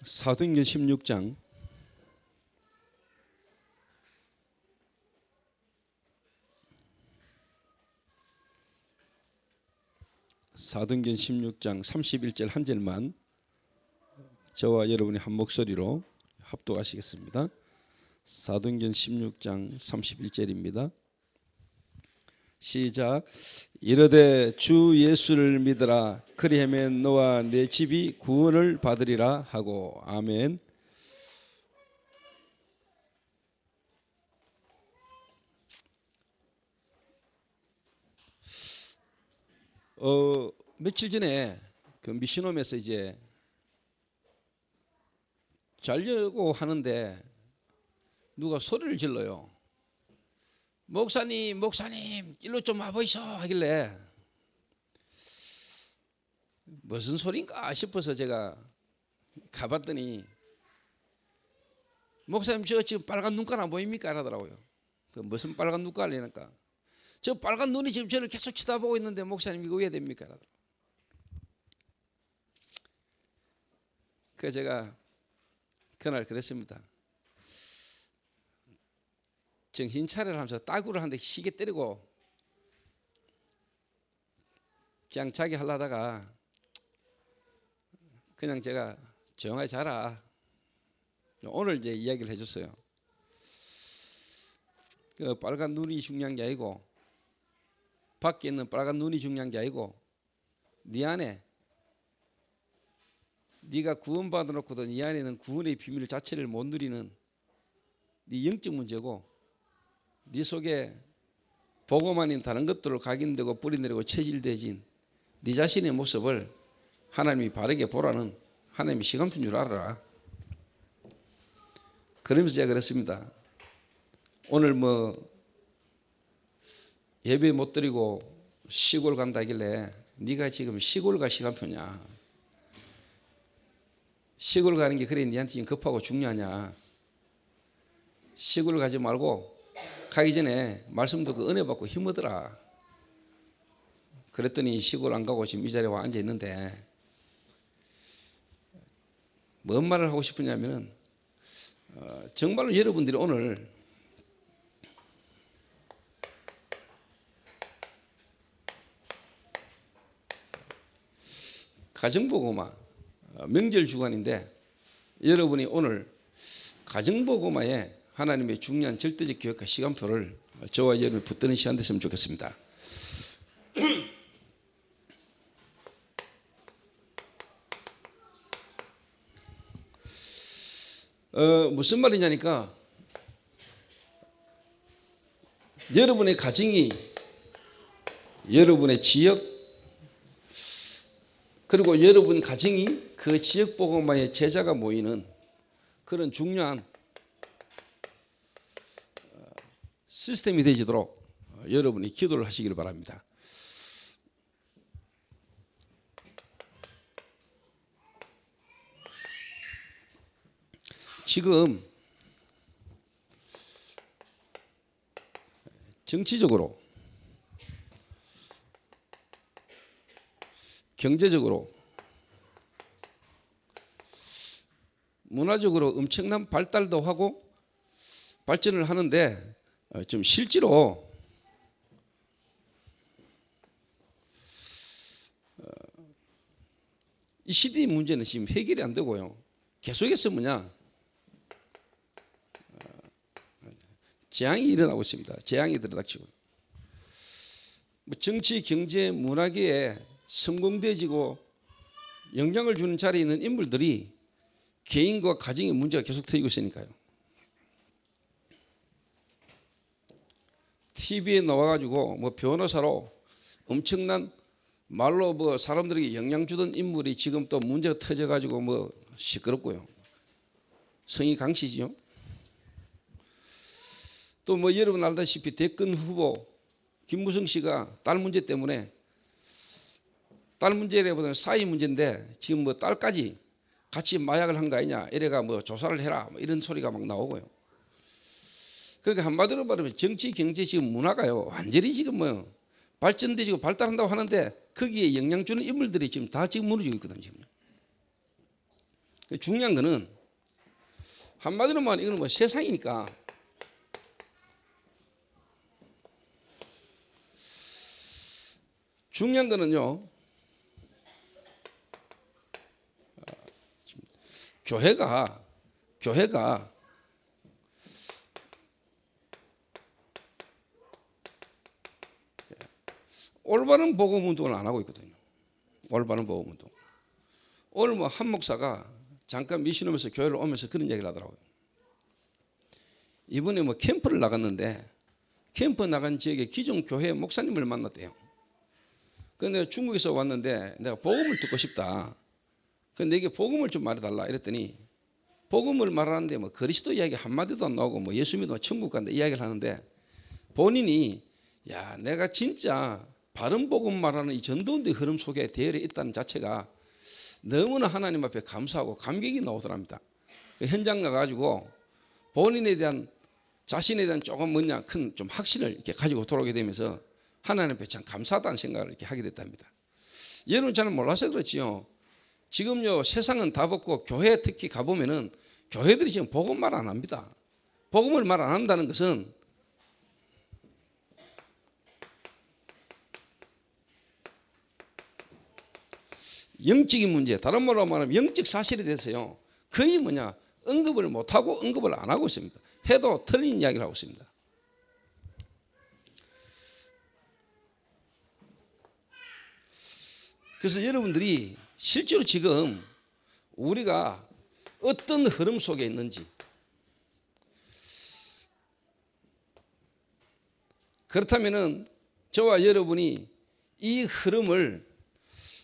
사도행전 16장 사도행전 16장 31절 한 절만 저와 여러분이 한 목소리로 합독하시겠습니다. 사도행전 16장 31절입니다. 시작. 이르되 주 예수를 믿으라. 그리하면 너와 내 집이 구원을 받으리라 하고. 아멘. 며칠 전에 그 미션홈에서 이제 자려고 하는데 누가 소리를 질러요. 목사님 일로 좀 와보이소 하길래 무슨 소린가 싶어서 제가 가봤더니 목사님 저 지금 빨간 눈깔 안 보입니까? 하더라고요. 그 무슨 빨간 눈깔이니까 저 빨간 눈이 지금 저를 계속 쳐다보고 있는데 목사님 이거 왜 됩니까? 그래서 제가 그날 그랬습니다. 정신 차려라 하면서 따구를 한 대 시게 때리고 그냥 자기 하려다가 그냥 제가 조용하게 자라. 오늘 이제 이야기를 해줬어요. 그 빨간 눈이 중요한 게 아니고 밖에 있는 빨간 눈이 중요한 게 아니고 네 안에 네가 구원받아 놓고도 네 안에는 구원의 비밀 자체를 못 누리는 네 영적 문제고 네 속에 복음 아닌 다른 것들을 각인되고 뿌리내리고 체질되진 네 자신의 모습을 하나님이 바르게 보라는 하나님의 시간표인 줄 알아라. 그러면서 제가 그랬습니다. 오늘 예배 못 드리고 시골 간다 하길래 네가 지금 시골 갈 시간표냐? 시골 가는 게 그래 네한테 지금 급하고 중요하냐? 시골 가지 말고 가기 전에 말씀 듣고 은혜 받고 힘 얻으라. 그랬더니 시골 안 가고 지금 이 자리에 와 앉아 있는데 뭔 말을 하고 싶으냐면은 정말로 여러분들이 오늘 가정보고마 명절 주간인데 여러분이 오늘 가정보고마에 하나님의 중요한 절대적 교육과 시간표를 저와 여러분이 붙드는 시간 됐으면 좋겠습니다. 무슨 말이냐니까 여러분의 가정이 여러분의 지역 그리고 여러분 가정이 그 지역 복음화의 제자가 모이는 그런 중요한 시스템이 되지도록 여러분이 기도를 하시기를 바랍니다. 지금 정치적으로 경제적으로 문화적으로 엄청난 발달도 하고 발전을 하는데 좀 실제로 이 시대의 문제는 지금 해결이 안 되고요. 계속해서 재앙이 일어나고 있습니다. 재앙이 들이닥치고 정치, 경제, 문화계에 성공되지고 영향을 주는 자리에 있는 인물들이 개인과 가정의 문제가 계속 터지고 있으니까요. TV에 나와가지고 변호사로 엄청난 말로 사람들에게 영향 주던 인물이 지금 또 문제가 터져가지고 시끄럽고요. 성이 강씨지요. 또 여러분 알다시피 대권 후보 김무성 씨가 딸 문제 때문에 딸 문제라기보다는 사이 문제인데 지금 딸까지 같이 마약을 한 거 아니냐 이래가 조사를 해라 이런 소리가 막 나오고요. 그러니까 한마디로 말하면 정치, 경제, 지금 문화가요 완전히 지금 발전되고 발달한다고 하는데 거기에 영향 주는 인물들이 지금 다 지금 무너지고 있거든요. 중요한 거는 한마디로 말하면 이거는 뭐 세상이니까 중요한 거는요. 교회가 올바른 복음 운동을 안 하고 있거든요. 올바른 복음 운동. 오늘 뭐 한 목사가 잠깐 미션홈에서 교회를 오면서 그런 얘기를 하더라고요. 이번에 뭐 캠프를 나갔는데 캠프 나간 지역에 기존 교회 목사님을 만났대요. 그런데 내가 중국에서 왔는데 내가 복음을 듣고 싶다. 그런데 내게 복음을 좀 말해달라 이랬더니 복음을 말하는데 뭐 그리스도 이야기 한마디도 안 나오고 뭐 예수 믿으면 천국 간다 이야기를 하는데 본인이 야 내가 진짜 바른 복음 말하는 이 전도운동의 흐름 속에 대열에 있다는 자체가 너무나 하나님 앞에 감사하고 감격이 나오더랍니다. 현장 가가지고 본인에 대한 자신에 대한 조금 뭐냐 큰 좀 확신을 이렇게 가지고 돌아오게 되면서 하나님 앞에 참 감사하다는 생각을 이렇게 하게 됐답니다. 여러분 잘 몰라서 그렇지요. 지금요 세상은 다 벗고 교회 특히 가보면은 교회들이 지금 복음 말 안 합니다. 복음을 말 안 한다는 것은 영적인 문제, 다른 말로 말하면 영적 사실에 대해서요 거의 뭐냐 언급을 못하고 언급을 안 하고 있습니다. 해도 틀린 이야기를 하고 있습니다. 그래서 여러분들이 실제로 지금 우리가 어떤 흐름 속에 있는지 그렇다면은 저와 여러분이 이 흐름을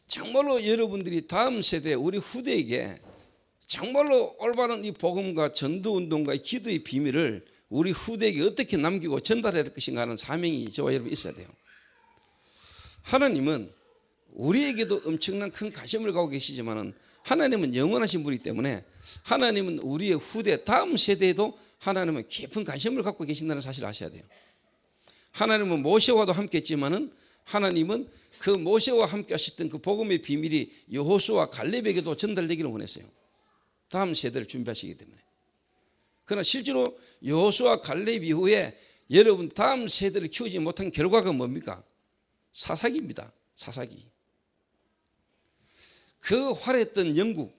정말로 여러분들이 다음 세대 우리 후대에게 정말로 올바른 이 복음과 전도운동과 이 기도의 비밀을 우리 후대에게 어떻게 남기고 전달해야 할 것인가 하는 사명이 저와 여러분 있어야 돼요. 하나님은 우리에게도 엄청난 큰 관심을 갖고 계시지만은 하나님은 영원하신 분이기 때문에 하나님은 우리의 후대 다음 세대에도 하나님은 깊은 관심을 갖고 계신다는 사실을 아셔야 돼요. 하나님은 모세와도 함께 했지만은 하나님은 그 모세와 함께 하셨던 그 복음의 비밀이 여호수아와 갈렙에게도 전달되기를 원했어요. 다음 세대를 준비하시기 때문에. 그러나 실제로 여호수아와 갈렙 이후에 여러분 다음 세대를 키우지 못한 결과가 뭡니까? 사사기입니다. 사사기. 그 활했던 영국,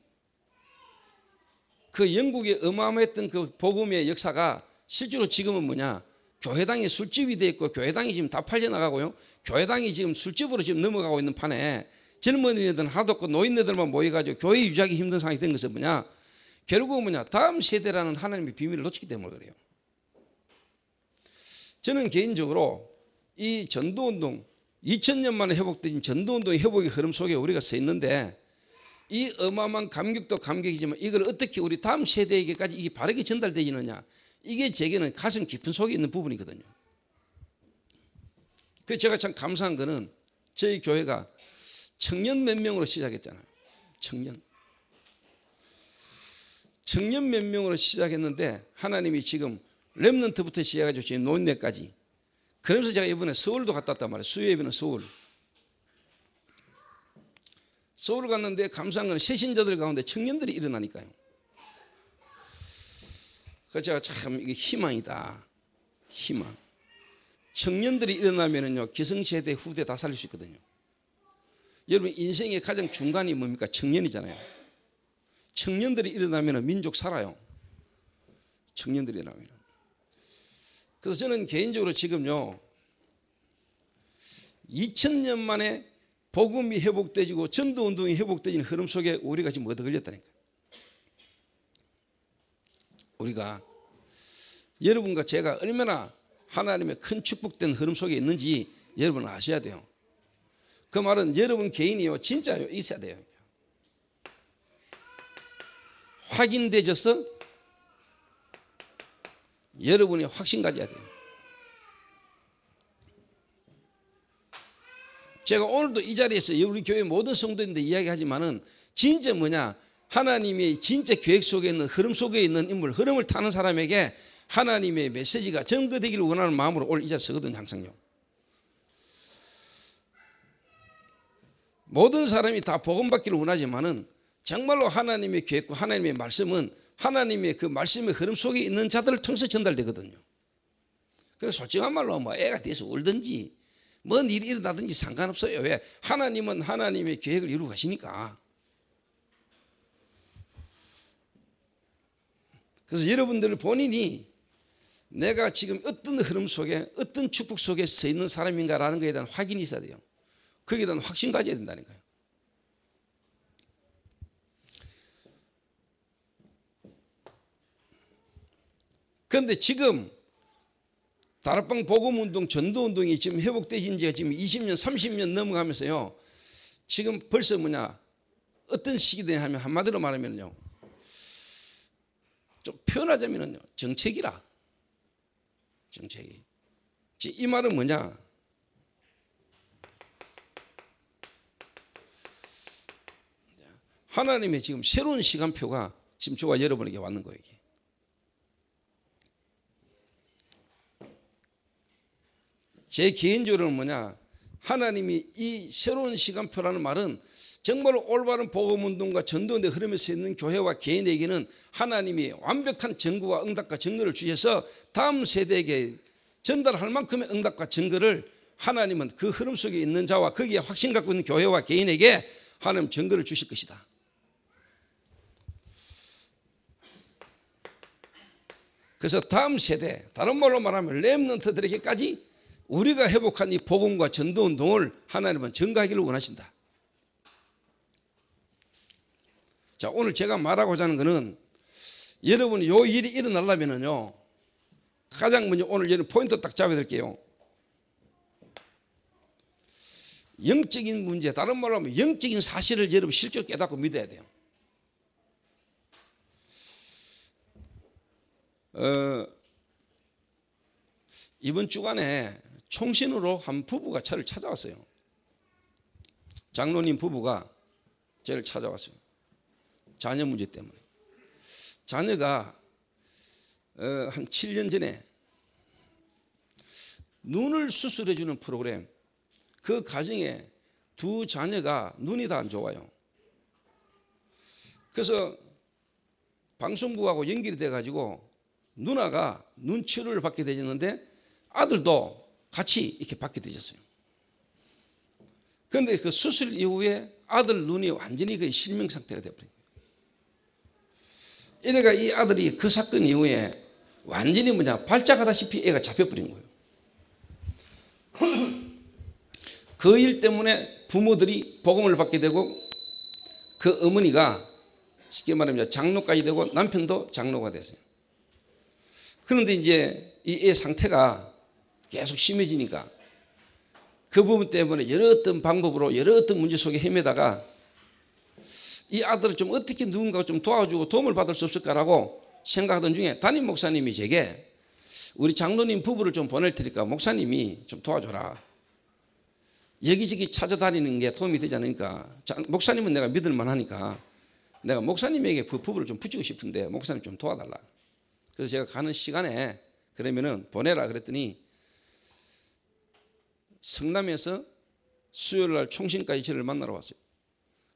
그 영국의 어마어마했던 그 복음의 역사가 실제로 지금은 뭐냐? 교회당이 술집이 되어 있고 교회당이 지금 다 팔려나가고요. 교회당이 지금 술집으로 지금 넘어가고 있는 판에 젊은이들은 하나도 없고 노인네들만 모여가지고 교회 유지하기 힘든 상황이 된 것은 뭐냐? 결국은 뭐냐? 다음 세대라는 하나님의 비밀을 놓치기 때문에 그래요. 저는 개인적으로 이 전도운동 2000년 만에 회복된 전도운동의 회복의 흐름 속에 우리가 서 있는데 이 어마어마한 감격도 감격이지만 이걸 어떻게 우리 다음 세대에게까지 이게 바르게 전달되지느냐? 이게 제게는 가슴 깊은 속에 있는 부분이거든요. 그래서 제가 참 감사한 거는 저희 교회가 청년 몇 명으로 시작했잖아요. 청년 몇 명으로 시작했는데 하나님이 지금 렘넌트부터 시작해서 지금 노인네까지. 그러면서 제가 이번에 서울도 갔다 왔단 말이에요. 수요 예배는 서울. 서울 갔는데 감사한 건 새신자들 가운데 청년들이 일어나니까요. 그래서 제가 참 이게 희망이다. 희망. 청년들이 일어나면은요 기성세대 후대 다 살릴 수 있거든요. 여러분 인생의 가장 중간이 뭡니까? 청년이잖아요. 청년들이 일어나면은 민족 살아요. 청년들이 일어나면. 그래서 저는 개인적으로 지금요 2000년 만에 복음이 회복되고 전도운동이 회복되는 흐름 속에 우리가 지금 얻어 걸렸다니까. 우리가 여러분과 제가 얼마나 하나님의 큰 축복된 흐름 속에 있는지 여러분은 아셔야 돼요. 그 말은 여러분 개인이요 진짜 있어야 돼요. 확인되져서 여러분이 확신 가져야 돼요. 제가 오늘도 이 자리에서 우리 교회 모든 성도인들 이야기하지만은 진짜 뭐냐 하나님의 진짜 계획 속에 있는 흐름 속에 있는 인물 흐름을 타는 사람에게 하나님의 메시지가 전도되기를 원하는 마음으로 오늘 이 자리에 서거든요. 항상요. 모든 사람이 다 복음 받기를 원하지만은 정말로 하나님의 계획과 하나님의 말씀은 하나님의 그 말씀의 흐름 속에 있는 자들을 통해서 전달되거든요. 그래서 솔직한 말로 뭐 애가 돼서 울든지 뭔 일이 일어나든지 상관없어요. 왜? 하나님은 하나님의 계획을 이루고 가시니까. 그래서 여러분들 본인이 내가 지금 어떤 흐름 속에 어떤 축복 속에 서 있는 사람인가라는 것에 대한 확인이 있어야 돼요. 거기에 대한 확신 가져야 된다니까요. 그런데 지금 다락방 복음운동, 전도운동이 지금 회복되신 지가 지금 20년, 30년 넘어가면서요. 지금 벌써 어떤 시기되냐 하면 한마디로 말하면요. 좀 표현하자면요. 정책이라. 정책이. 이 말은 뭐냐? 하나님의 지금 새로운 시간표가 지금 저와 여러분에게 왔는 거예요. 제 개인적으로는 하나님이 이 새로운 시간표라는 말은 정말로 올바른 복음운동과 전도의 흐름에 서 있는 교회와 개인에게는 하나님이 완벽한 증거와 응답과 증거를 주셔서 다음 세대에게 전달할 만큼의 응답과 증거를 하나님은 그 흐름 속에 있는 자와 거기에 확신 갖고 있는 교회와 개인에게 하나님 증거를 주실 것이다. 그래서 다음 세대, 다른 말로 말하면 렘넌트들에게까지 우리가 회복한 이 복음과 전도운동을 하나님은 증거하기를 원하신다. 자, 오늘 제가 말하고자 하는 것은 여러분이 요 일이 일어나려면요 가장 먼저 오늘 여러분 포인트 딱 잡아야 될게요. 영적인 문제, 다른 말로 하면 영적인 사실을 여러분 실제로 깨닫고 믿어야 돼요. 이번 주간에 총신으로 한 부부가 저를 찾아왔어요. 장로님 부부가 저를 찾아왔어요. 자녀 문제 때문에. 자녀가 한 7년 전에 눈을 수술해 주는 프로그램, 그 과정에 두 자녀가 눈이 다 안 좋아요. 그래서 방송국하고 연결이 돼가지고 누나가 눈 치료를 받게 되었는데 아들도 같이 이렇게 받게 되셨어요. 그런데 그 수술 이후에 아들 눈이 완전히 거의 실명 상태가 되어버린 거예요. 이래가 이 아들이 그 사건 이후에 완전히 발작하다시피 애가 잡혀버린 거예요. 그 일 때문에 부모들이 복음을 받게 되고 그 어머니가 쉽게 말하면 장로까지 되고 남편도 장로가 됐어요. 그런데 이제 이 애 상태가 계속 심해지니까 그 부분 때문에 여러 어떤 방법으로 여러 어떤 문제 속에 헤매다가 이 아들을 좀 어떻게 누군가가 좀 도와주고 도움을 받을 수 없을까라고 생각하던 중에 담임 목사님이 제게 우리 장로님 부부를 좀 보낼 테니까 목사님이 좀 도와줘라. 여기저기 찾아다니는 게 도움이 되지 않으니까 목사님은 내가 믿을 만하니까 내가 목사님에게 그 부부를 좀 붙이고 싶은데 목사님 좀 도와달라. 그래서 제가 가는 시간에 그러면은 보내라 그랬더니 성남에서 수요일날 총신까지 저를 만나러 왔어요.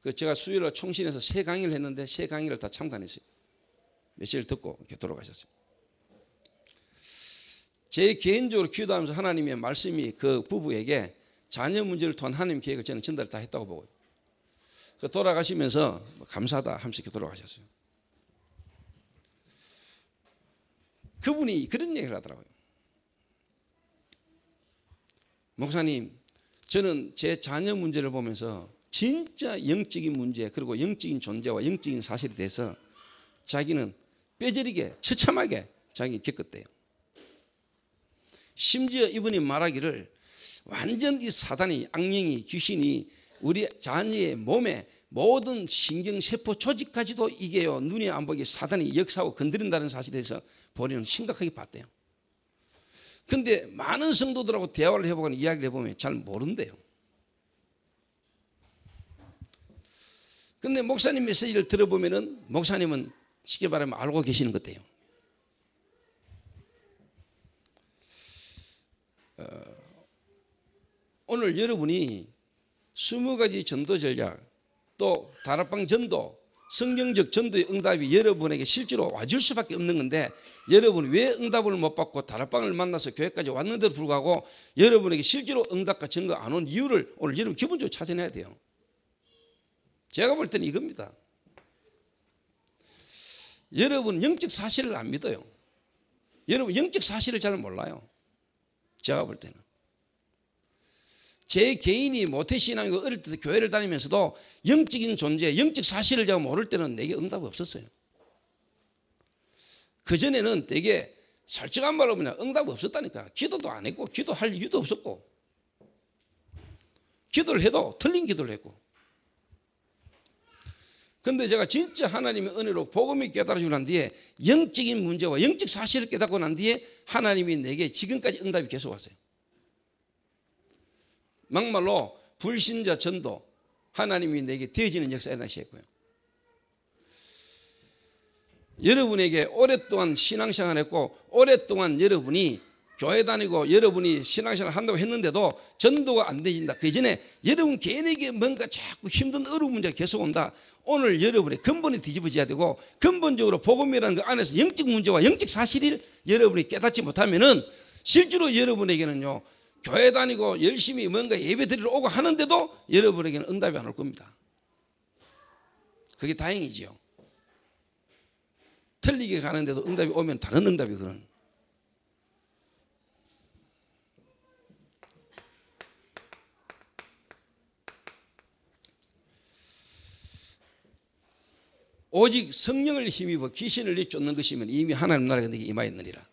그래서 제가 수요일날 총신에서 3강의를 했는데 3강의를 다 참관했어요. 며칠 듣고 이렇게 돌아가셨어요. 제 개인적으로 기도하면서 하나님의 말씀이 그 부부에게 자녀 문제를 통한 하나님 계획을 저는 전달 다 했다고 보고요. 그 돌아가시면서 감사하다 하면서 이렇게 돌아가셨어요. 그분이 그런 얘기를 하더라고요. 목사님, 저는 제 자녀 문제를 보면서 진짜 영적인 문제 그리고 영적인 존재와 영적인 사실에 대해서 자기는 뼈저리게 처참하게 자기 겪었대요. 심지어 이분이 말하기를 완전 이 사단이 악령이 귀신이 우리 자녀의 몸에 모든 신경세포 조직까지도 이게요 눈이 안 보이게 사단이 역사하고 건드린다는 사실에 대해서 본인은 심각하게 봤대요. 그런데 많은 성도들하고 대화를 해보거나 이야기를 해보면 잘 모른대요. 그런데 목사님 메시지를 들어보면은 목사님은 쉽게 말하면 알고 계시는 것 같아요. 오늘 여러분이 20가지 전도 전략 또 다락방 전도 성경적 전도의 응답이 여러분에게 실제로 와줄 수밖에 없는 건데 여러분 왜 응답을 못 받고 다락방을 만나서 교회까지 왔는데도 불구하고 여러분에게 실제로 응답과 증거 안 온 이유를 오늘 여러분 기본적으로 찾아내야 돼요. 제가 볼 때는 이겁니다. 여러분 영적 사실을 안 믿어요. 여러분 영적 사실을 잘 몰라요. 제가 볼 때는 제 개인이 모태신앙이고 어릴 때 교회를 다니면서도 영적인 존재, 영적 사실을 제가 모를 때는 내게 응답이 없었어요. 그전에는 되게 솔직한 말로 그냥 응답이 없었다니까. 기도도 안 했고 기도할 이유도 없었고 기도를 해도 틀린 기도를 했고. 그런데 제가 진짜 하나님의 은혜로 복음이 깨달아지고 난 뒤에 영적인 문제와 영적 사실을 깨닫고 난 뒤에 하나님이 내게 지금까지 응답이 계속 왔어요. 막말로 불신자 전도 하나님이 내게 되어지는 역사에 나시했고요. 여러분에게 오랫동안 신앙생활 했고 오랫동안 여러분이 교회 다니고 여러분이 신앙생활 한다고 했는데도 전도가 안 되진다. 그 전에 여러분 개인에게 뭔가 자꾸 힘든 어려운 문제가 계속 온다. 오늘 여러분의 근본이 뒤집어져야 되고 근본적으로 복음이라는 그 안에서 영적 문제와 영적 사실을 여러분이 깨닫지 못하면은 실제로 여러분에게는요 교회 다니고 열심히 뭔가 예배 드리러 오고 하는데도 여러분에게는 응답이 안 올 겁니다. 그게 다행이지요. 틀리게 가는데도 응답이 오면 다른 응답이 그런. 오직 성령을 힘입어 귀신을 내쫓는 것이면 이미 하나님 나라가 너에게 임하였느니라.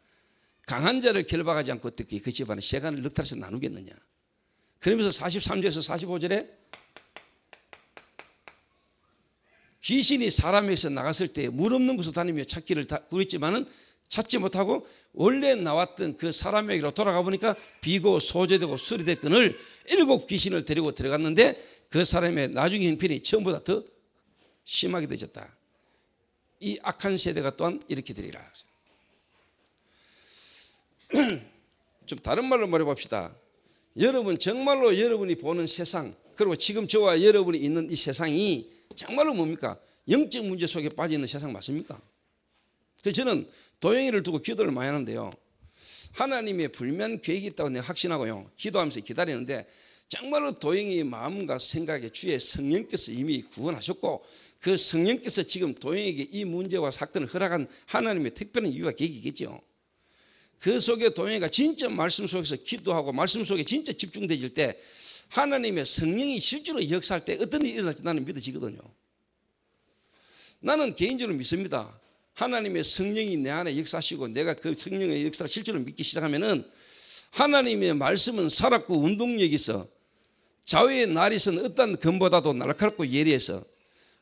강한 자를 결박하지 않고 어떻게 그 집안에 세간을 넉탈해서 나누겠느냐. 그러면서 43절에서 45절에 귀신이 사람에게서 나갔을 때 물 없는 곳을 다니며 찾기를 구했지만은 찾지 못하고 원래 나왔던 그 사람에게로 돌아가 보니까 비고 소재되고 수리됐건을 7 귀신을 데리고 들어갔는데 그 사람의 나중에 형편이 처음보다 더 심하게 되졌다. 이 악한 세대가 또한 이렇게 되리라. 좀 다른 말로 말해봅시다. 여러분 정말로 여러분이 보는 세상 그리고 지금 저와 여러분이 있는 이 세상이 정말로 뭡니까? 영적 문제 속에 빠져 있는 세상 맞습니까? 그래서 저는 도영이를 두고 기도를 많이 하는데요. 하나님의 불면 계획이 있다고 내가 확신하고요. 기도하면서 기다리는데 정말로 도영이의 마음과 생각에 주의 성령께서 이미 구원하셨고 그 성령께서 지금 도영이에게 이 문제와 사건을 허락한 하나님의 특별한 이유가 계획이겠죠. 그 속에 도영이가 진짜 말씀 속에서 기도하고 말씀 속에 진짜 집중되질 때 하나님의 성령이 실제로 역사할 때 어떤 일이 일어날지 나는 믿어지거든요. 나는 개인적으로 믿습니다. 하나님의 성령이 내 안에 역사하시고 내가 그 성령의 역사를 실제로 믿기 시작하면은 하나님의 말씀은 살았고 운동력이 있어 좌우의 날이선 어떤 검보다도 날카롭고 예리해서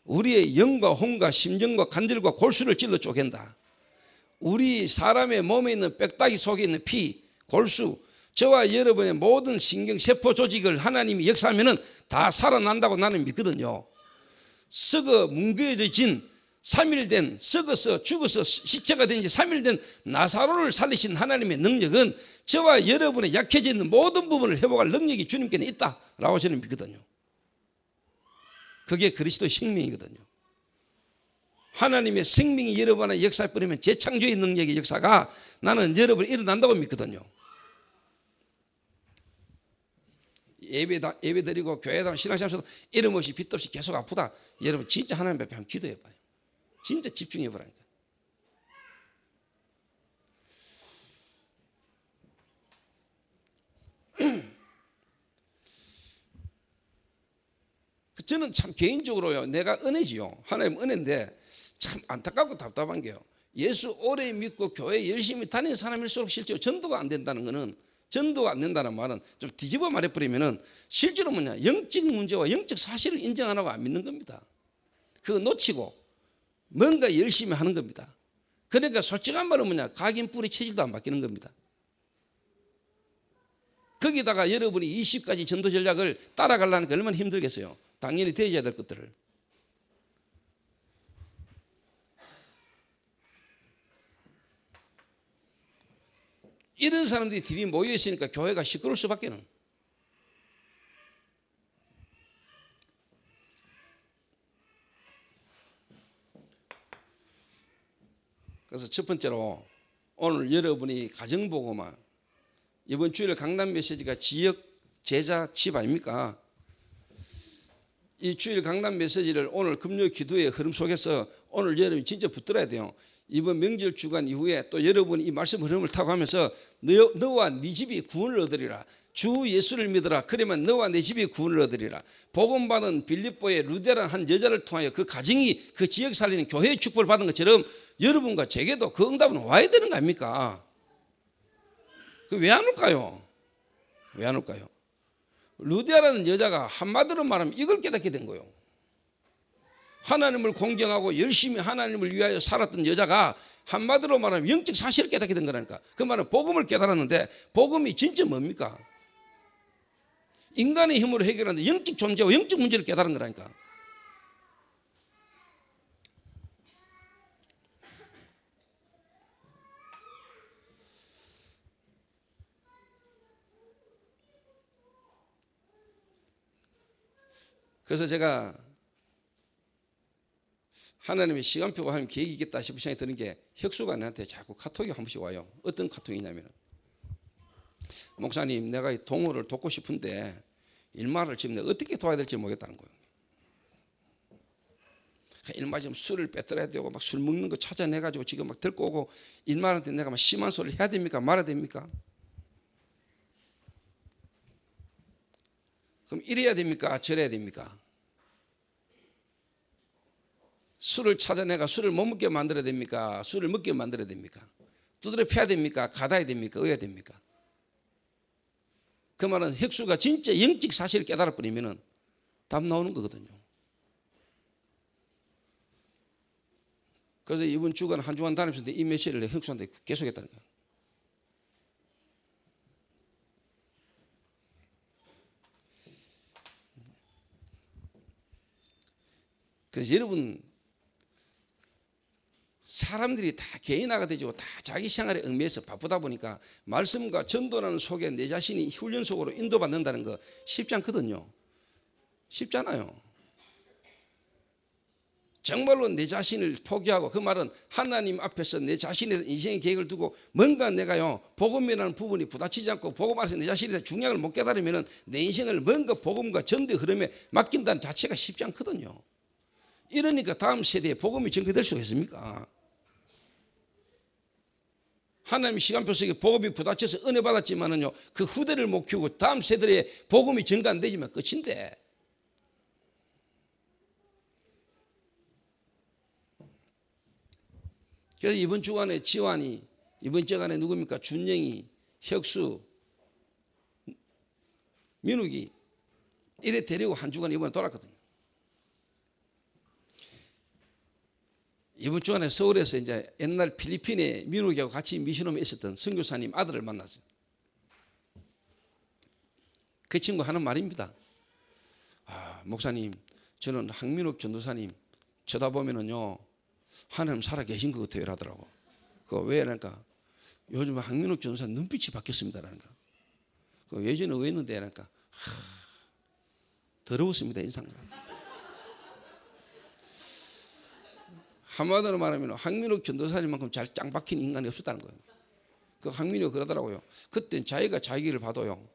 우리의 영과 혼과 심정과 관절과 골수를 찔러 쪼갠다. 우리 사람의 몸에 있는 빽딱이 속에 있는 피, 골수, 저와 여러분의 모든 신경 세포 조직을 하나님이 역사하면은 다 살아난다고 나는 믿거든요. 썩어 뭉개져진 3일 된 썩어서 죽어서 시체가 된 지 3일 된 나사로를 살리신 하나님의 능력은 저와 여러분의 약해져 있는 모든 부분을 회복할 능력이 주님께는 있다라고 저는 믿거든요. 그게 그리스도의 생명이거든요. 하나님의 생명이 여러분 안에 역사해 버리면 재창조의 능력의 역사가 나는 여러분이 일어난다고 믿거든요. 예배 드리고 교회 다니고 신앙생활에서도 이름 없이 빚 없이 계속 아프다. 여러분 진짜 하나님 앞에 한번 기도해 봐요. 진짜 집중해 보라니까. 저는 참 개인적으로요. 내가 은혜지요. 하나님 은혜인데 참 안타깝고 답답한 게요. 예수 오래 믿고 교회 열심히 다니는 사람일수록 실제로 전도가 안 된다는 거는 전도가 안 된다는 말은 좀 뒤집어 말해버리면은 실제로 뭐냐 영적 문제와 영적 사실을 인정 안 하고 안 믿는 겁니다. 그거 놓치고 뭔가 열심히 하는 겁니다. 그러니까 솔직한 말은 뭐냐 각인 뿌리 체질도 안 바뀌는 겁니다. 거기다가 여러분이 20가지 전도 전략을 따라가려니까 얼마나 힘들겠어요. 당연히 되어야 될 것들을. 이런 사람들이 들이 모여 있으니까 교회가 시끄러울 수밖에는. 그래서 첫 번째로 오늘 여러분이 가정보고만 이번 주일 강단 메시지가 지역 제자 집 아닙니까? 이 주일 강단 메시지를 오늘 금요 기도의 흐름 속에서 오늘 여러분이 진짜 붙들어야 돼요. 이번 명절 주간 이후에 또 여러분이 이 말씀 흐름을 타고 하면서 너와 네 집이 구원을 얻으리라. 주 예수를 믿어라. 그러면 너와 내 집이 구원을 얻으리라. 복음받은 빌립보의 루데라는 한 여자를 통하여 그 가정이 그 지역 살리는 교회의 축복을 받은 것처럼 여러분과 제게도 그 응답은 와야 되는 거 아닙니까? 그 왜 안 올까요? 왜 안 올까요? 루데라는 여자가 한마디로 말하면 이걸 깨닫게 된 거예요. 하나님을 공경하고 열심히 하나님을 위하여 살았던 여자가 한마디로 말하면 영적 사실을 깨닫게 된 거라니까. 그 말은 복음을 깨달았는데 복음이 진짜 뭡니까? 인간의 힘으로 해결하는데 영적 존재와 영적 문제를 깨달은 거라니까. 그래서 제가 하나님의 시간표가 하나님 계획이 있겠다 싶은 생각이 드는 게 혁수가 나한테 자꾸 카톡이 한 번씩 와요. 어떤 카톡이냐면 목사님 내가 이 동호를 돕고 싶은데 일마를 지금 내가 어떻게 도와야 될지 모르겠다는 거예요. 일마 지금 술을 빼들어야 되고 막 술 먹는 거 찾아내가지고 지금 막 들고 오고 일마한테 내가 막 심한 소리를 해야 됩니까? 말아야 됩니까? 그럼 이래야 됩니까? 저래야 됩니까? 술을 찾아내가 술을 못 먹게 만들어야 됩니까? 술을 먹게 만들어야 됩니까? 두드려 패야 됩니까? 가다야 됩니까? 어야 됩니까? 그 말은 혁수가 진짜 영적 사실을 깨달아 버리면 답 나오는 거거든요. 그래서 이번 주간 한 주간 다니면서 이 메시지를 혁수한테 계속했다는 거예요. 그래서 여러분 사람들이 다 개인화가 되죠. 다 자기 생활에 얽매여서 바쁘다 보니까 말씀과 전도라는 속에 내 자신이 훈련 속으로 인도받는다는 거 쉽지 않거든요. 쉽지 않아요. 정말로 내 자신을 포기하고 그 말은 하나님 앞에서 내 자신의 인생의 계획을 두고 뭔가 내가요 복음이라는 부분이 부딪히지 않고 복음 안에서 내 자신에 대한 중요함을 못 깨달으면 내 인생을 뭔가 복음과 전도의 흐름에 맡긴다는 자체가 쉽지 않거든요. 이러니까 다음 세대에 복음이 전개될 수가 있습니까? 하나님 시간표 속에 복음이 부딪혀서 은혜 받았지만은요 그 후대를 못 키우고 다음 세대에 복음이 전개 안 되지만 끝인데. 그래서 이번 주간에 지환이, 이번 주간에 누굽니까? 준영이, 혁수, 민욱이 이래 데리고 한 주간 이번에 돌았거든요. 이번 주간에 서울에서 이제 옛날 필리핀에 민욱이하고 같이 미션홈에 있었던 선교사님 아들을 만났어요. 그 친구 하는 말입니다. 목사님, 저는 황민욱 전도사님 쳐다보면은요 하나님 살아 계신 것 같아요 이러더라고. 그거 왜? 그러니까 요즘 황민욱 전도사 눈빛이 바뀌었습니다라는 거. 그 예전에 왜 했는데? 그러니까 더러웠습니다 인상가. 한마디로 말하면 황민욱 전도사님만큼 잘 짱 박힌 인간이 없었다는 거예요. 그 황민욱이 그러더라고요. 그때 자기가 자기를 봐도요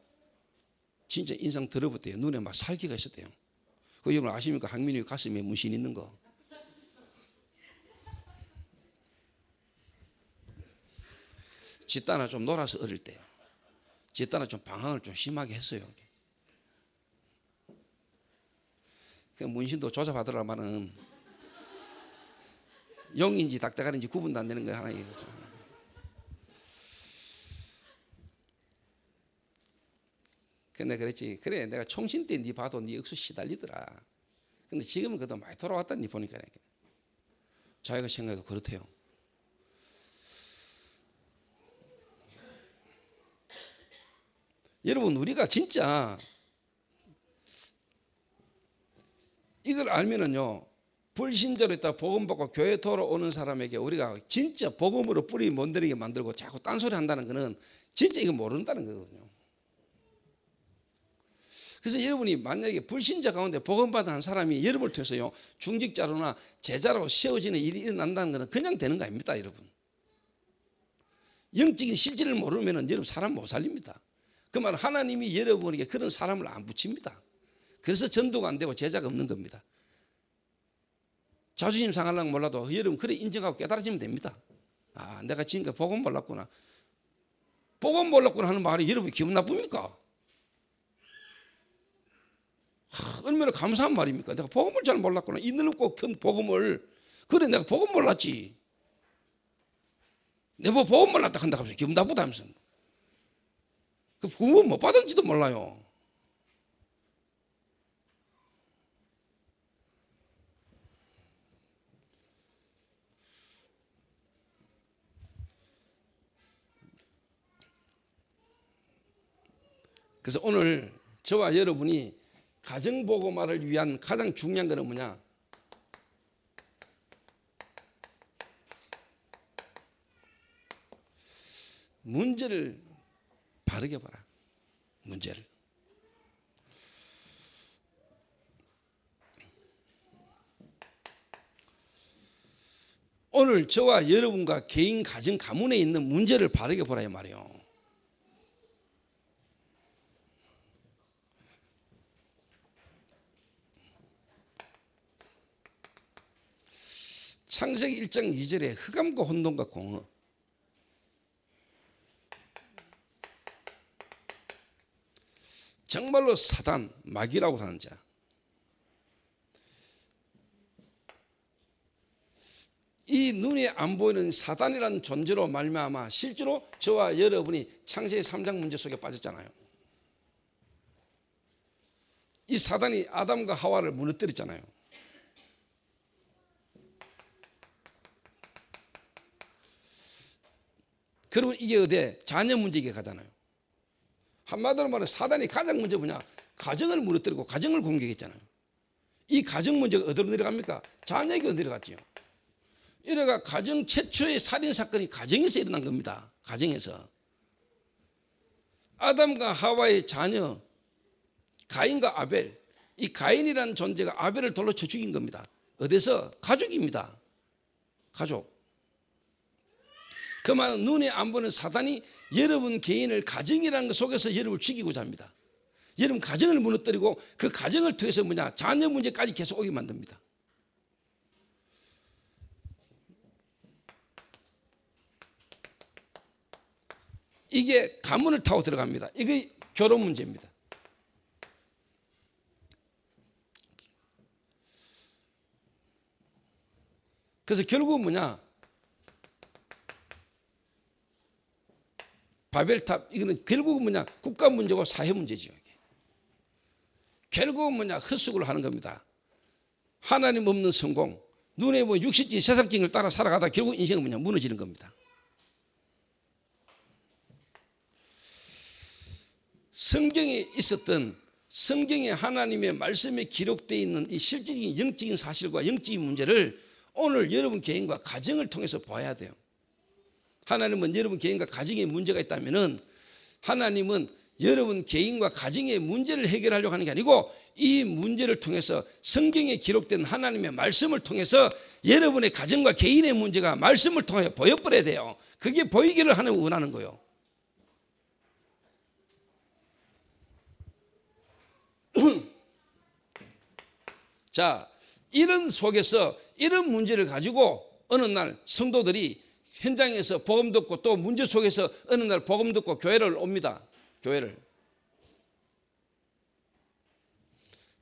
진짜 인상 더러웠대요. 눈에 막 살기가 있었대요. 그 여러분 아십니까? 황민욱이 가슴에 문신 있는 거. 집단아 좀 놀아서 어릴 때 집단아 좀 방황을 좀 심하게 했어요. 그 문신도 조잡하더라마는 용인지 닭대가리인지 구분도 안 되는 거 하나 얘기했죠. 근데 그랬지. 그래 내가 총신 때 네 봐도 네 억수 시달리더라. 근데 지금은 그래도 많이 돌아왔다 네 보니까. 자기가 생각해도 그렇대요. 여러분 우리가 진짜 이걸 알면은요 불신자로 있다 복음 받고 교회 돌아오는 사람에게 우리가 진짜 복음으로 뿌리 못 내리게 만들고 자꾸 딴소리 한다는 거는 진짜 이거 모른다는 거거든요. 그래서 여러분이 만약에 불신자 가운데 복음 받은 한 사람이 여러분을 통해서요 중직자로나 제자로 세워지는 일이 일어난다는 거는 그냥 되는 거 아닙니다 여러분. 영적인 실질을 모르면 여러분 사람 못 살립니다. 그 말은 하나님이 여러분에게 그런 사람을 안 붙입니다. 그래서 전도가 안 되고 제자가 없는 겁니다. 자존심 상하려면 몰라도 여러분 그래 인정하고 깨달아지면 됩니다. 아, 내가 지금까지 복음 몰랐구나. 복음 몰랐구나 하는 말이 여러분 기분 나쁩니까? 얼마나 감사한 말입니까? 내가 복음을 잘 몰랐구나. 이 넓고 큰 복음을. 그래 내가 복음 몰랐지. 내가 복음 몰랐다 한다 하면서 기분 나쁘다면서. 그 구원 못 받을지도 몰라요. 그래서 오늘 저와 여러분이 가정복음화를 위한 가장 중요한 것은 뭐냐? 문제를 바르게 봐라. 문제를. 오늘 저와 여러분과 개인 가정 가문에 있는 문제를 바르게 보라 이 말이에요. 창세기 1장 2절에 흑암과 혼돈과 공허. 정말로 사단, 마귀라고 하는 자. 이 눈에 안 보이는 사단이라는 존재로 말미암아 실제로 저와 여러분이 창세기 3장 문제 속에 빠졌잖아요. 이 사단이 아담과 하와를 무너뜨렸잖아요. 그러면 이게 어디에? 자녀 문제에 가잖아요. 한마디로 말해 사단이 가장 먼저 뭐냐? 가정을 무너뜨리고 가정을 공격했잖아요. 이 가정 문제가 어디로 내려갑니까? 자녀에게 내려갔지요. 이래가 가정 최초의 살인사건이 가정에서 일어난 겁니다. 가정에서. 아담과 하와의 자녀 가인과 아벨, 이 가인이라는 존재가 아벨을 돌로 쳐 죽인 겁니다. 어디서? 가족입니다. 가족. 그 말은 눈에 안 보는 사단이 여러분 개인을 가정이라는 것 속에서 여러분을 죽이고자 합니다. 여러분 가정을 무너뜨리고 그 가정을 통해서 뭐냐? 자녀 문제까지 계속 오게 만듭니다. 이게 가문을 타고 들어갑니다. 이게 결혼 문제입니다. 그래서 결국은 뭐냐? 바벨탑, 이거는 결국은 뭐냐? 국가 문제고 사회 문제죠. 결국은 뭐냐? 헛수고를 하는 겁니다. 하나님 없는 성공, 눈에 뭐 육신적인 세상적인 걸 따라 살아가다 결국 인생은 뭐냐? 무너지는 겁니다. 성경에 있었던 성경에 하나님의 말씀에 기록되어 있는 이 실질적인 영적인 사실과 영적인 문제를 오늘 여러분 개인과 가정을 통해서 봐야 돼요. 하나님은 여러분 개인과 가정에 문제가 있다면은 하나님은 여러분 개인과 가정의 문제를 해결하려고 하는 게 아니고 이 문제를 통해서 성경에 기록된 하나님의 말씀을 통해서 여러분의 가정과 개인의 문제가 말씀을 통해 보여버려야 돼요. 그게 보이기를 하나님 원하는 거예요. 자, 이런 속에서 이런 문제를 가지고 어느 날 성도들이 현장에서 복음 듣고 또 문제 속에서 어느 날 복음 듣고 교회를 옵니다. 교회를.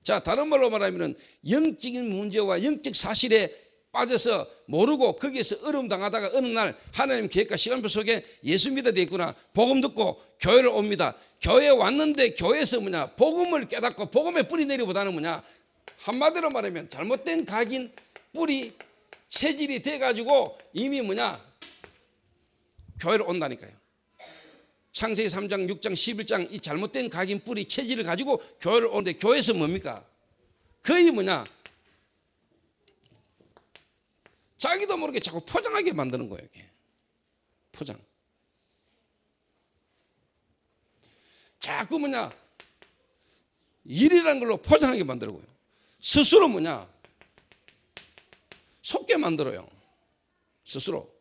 자, 다른 말로 말하면 영적인 문제와 영적 사실에 빠져서 모르고 거기에서 어려움 당하다가 어느 날 하나님 계획과 시간표 속에 예수 믿어야 되겠구나. 복음 듣고 교회를 옵니다. 교회에 왔는데 교회에서 뭐냐? 복음을 깨닫고 복음의 뿌리 내리보다는 뭐냐? 한마디로 말하면 잘못된 각인 뿌리 체질이 돼가지고 이미 뭐냐? 교회를 온다니까요. 창세기 3장, 6장, 11장 이 잘못된 각인 뿌리 체질을 가지고 교회를 오는데 교회에서 뭡니까? 거의 뭐냐? 자기도 모르게 자꾸 포장하게 만드는 거예요. 이게. 포장. 자꾸 뭐냐? 일이라는 걸로 포장하게 만들고요. 스스로 뭐냐? 속게 만들어요. 스스로.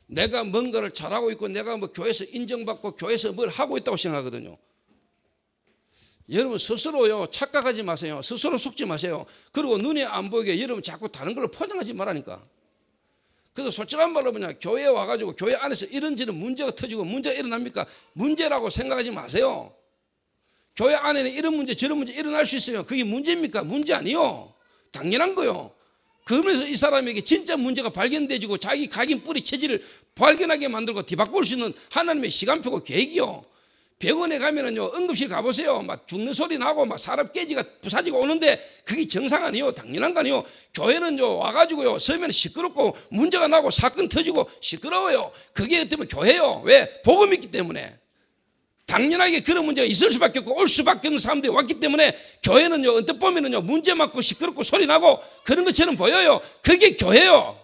내가 뭔가를 잘하고 있고 내가 뭐 교회에서 인정받고 교회에서 뭘 하고 있다고 생각하거든요. 여러분 스스로요 착각하지 마세요. 스스로 속지 마세요. 그리고 눈에 안 보이게 여러분 자꾸 다른 걸 포장하지 말라니까. 그래서 솔직한 말로 뭐냐, 교회에 와가지고 교회 안에서 이런저런 문제가 터지고 문제가 일어납니까? 문제라고 생각하지 마세요. 교회 안에는 이런 문제 저런 문제 일어날 수 있어요. 그게 문제입니까? 문제 아니요. 당연한 거요. 그러면서 이 사람에게 진짜 문제가 발견되지고 자기 각인 뿌리 체질을 발견하게 만들고 뒤바꿀 수 있는 하나님의 시간표고 계획이요. 병원에 가면은요 응급실 가보세요. 막 죽는 소리 나고 막 사람 깨지가 부사지고 오는데 그게 정상 아니요. 당연한 거 아니요. 교회는요 와가지고요 서면 시끄럽고 문제가 나고 사건 터지고 시끄러워요. 그게 어떻게 보면 교회요. 왜? 복음이 있기 때문에. 당연하게 그런 문제가 있을 수밖에 없고 올 수밖에 없는 사람들이 왔기 때문에 교회는요 언뜻 보면은요 문제 많고 시끄럽고 소리 나고 그런 것처럼 보여요. 그게 교회요.